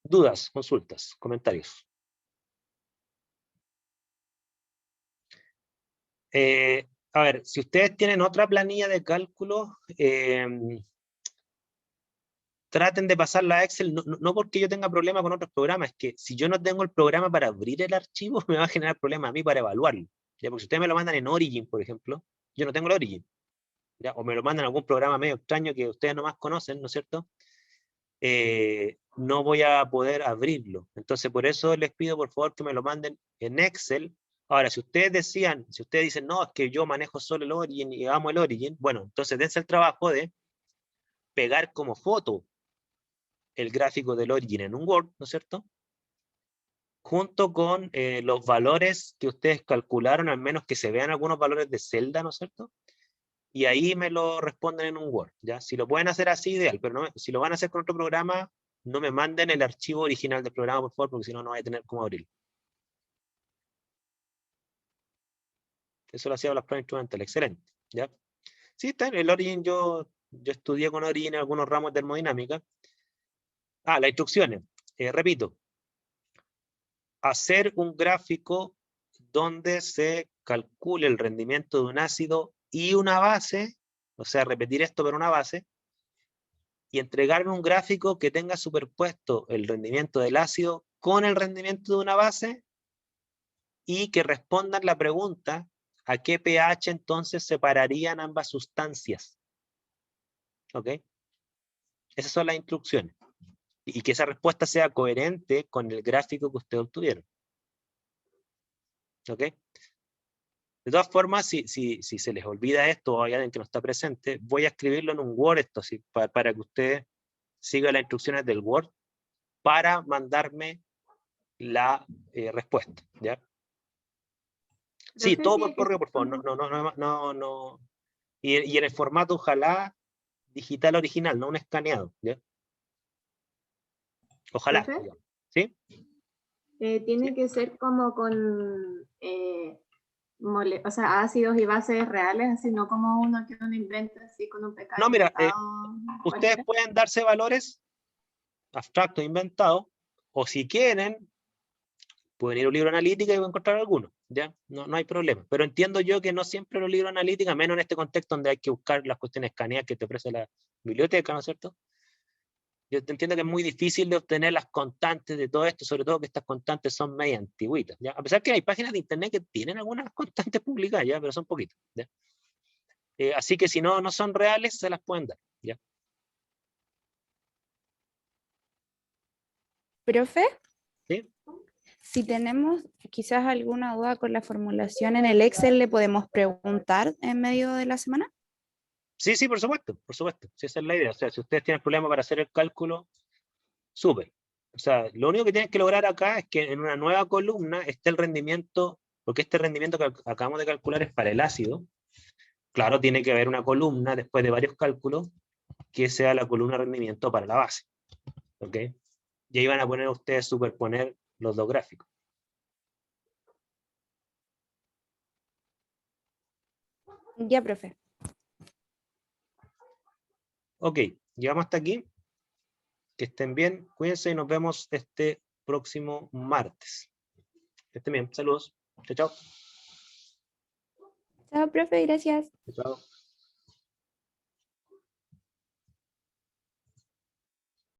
[SPEAKER 1] Dudas, consultas, comentarios. A ver, si ustedes tienen otra planilla de cálculo, traten de pasarla a Excel, no porque yo tenga problema con otros programas, es que si yo no tengo el programa para abrir el archivo, me va a generar problemas a mí para evaluarlo. ¿Ya? Porque si ustedes me lo mandan en Origin, por ejemplo, yo no tengo el Origin. ¿Ya? O me lo mandan en algún programa medio extraño que ustedes nomás conocen, ¿no es cierto? No voy a poder abrirlo. Entonces, por eso les pido, por favor, que me lo manden en Excel. Ahora, si ustedes decían, si ustedes dicen, no, es que yo manejo solo el Origin y amo el Origin, bueno, entonces dense el trabajo de pegar como foto el gráfico del Origin en un Word, ¿no es cierto? Junto con los valores que ustedes calcularon, al menos que se vean algunos valores de celda, ¿no es cierto? Y ahí me lo responden en un Word, ¿ya? Si lo pueden hacer así, ideal, pero no, si lo van a hacer con otro programa, no me manden el archivo original del programa, por favor, porque si no, no voy a tener cómo abrirlo. Eso lo hacía las pruebas instrumentales, excelente, ¿ya? Sí, está en el Origin, yo estudié con Origin en algunos ramos de termodinámica. Ah, las instrucciones, repito, hacer un gráfico donde se calcule el rendimiento de un ácido y una base, o sea, repetir esto para una base, y entregarme un gráfico que tenga superpuesto el rendimiento del ácido con el rendimiento de una base y que respondan la pregunta a qué pH entonces separarían ambas sustancias. ¿Ok? Esas son las instrucciones. Y que esa respuesta sea coherente con el gráfico que ustedes obtuvieron. ¿Ok? De todas formas, si se les olvida esto o hay alguien que no está presente, voy a escribirlo en un Word esto, ¿sí? para que ustedes sigan las instrucciones del Word para mandarme la respuesta. ¿Ya? Sí,
[SPEAKER 2] Profe,
[SPEAKER 1] todo
[SPEAKER 2] sí,
[SPEAKER 1] por
[SPEAKER 2] es que
[SPEAKER 1] correo, por favor. No. Y en el formato, ojalá, digital original, no un escaneado. ¿Ya? Ojalá.
[SPEAKER 2] Profe,
[SPEAKER 1] Digamos. ¿Sí?
[SPEAKER 2] tiene que ser como con o sea, ácidos y bases reales, así no como uno que uno inventa así con un pecado
[SPEAKER 1] No, mira,
[SPEAKER 2] inventado
[SPEAKER 1] ustedes
[SPEAKER 2] cualquiera.
[SPEAKER 1] pueden darse valores abstractos inventados, o si quieren, pueden ir a un libro analítica y van a encontrar alguno, ¿ya? No hay problema. Pero entiendo yo que no siempre los libros analíticos, menos en este contexto donde hay que buscar las cuestiones escaneadas que te ofrece la biblioteca, ¿no es cierto? Yo entiendo que es muy difícil de obtener las constantes de todo esto, sobre todo que estas constantes son medio antiguitas, ¿ya? A pesar que hay páginas de internet que tienen algunas constantes publicadas, ¿ya? Pero son poquitas, ¿ya? Así que si no son reales, se las pueden dar, ¿ya?
[SPEAKER 5] Profe,
[SPEAKER 1] ¿Sí?
[SPEAKER 5] si tenemos quizás alguna duda con la formulación en el Excel, ¿le podemos preguntar en medio de la semana?
[SPEAKER 1] Sí, por supuesto, sí, esa es la idea. O sea, si ustedes tienen problemas para hacer el cálculo, súper. O sea, lo único que tienen que lograr acá es que en una nueva columna esté el rendimiento, porque este rendimiento que acabamos de calcular es para el ácido. Claro, tiene que haber una columna después de varios cálculos que sea la columna rendimiento para la base. ¿Ok? Y ahí van a poner ustedes superponer los dos gráficos.
[SPEAKER 5] Ya, profe.
[SPEAKER 1] Ok, llegamos hasta aquí. Que estén bien, cuídense y nos vemos este próximo martes. Que estén bien, saludos. Chao, chao.
[SPEAKER 5] Chao, profe, gracias.
[SPEAKER 1] Chao.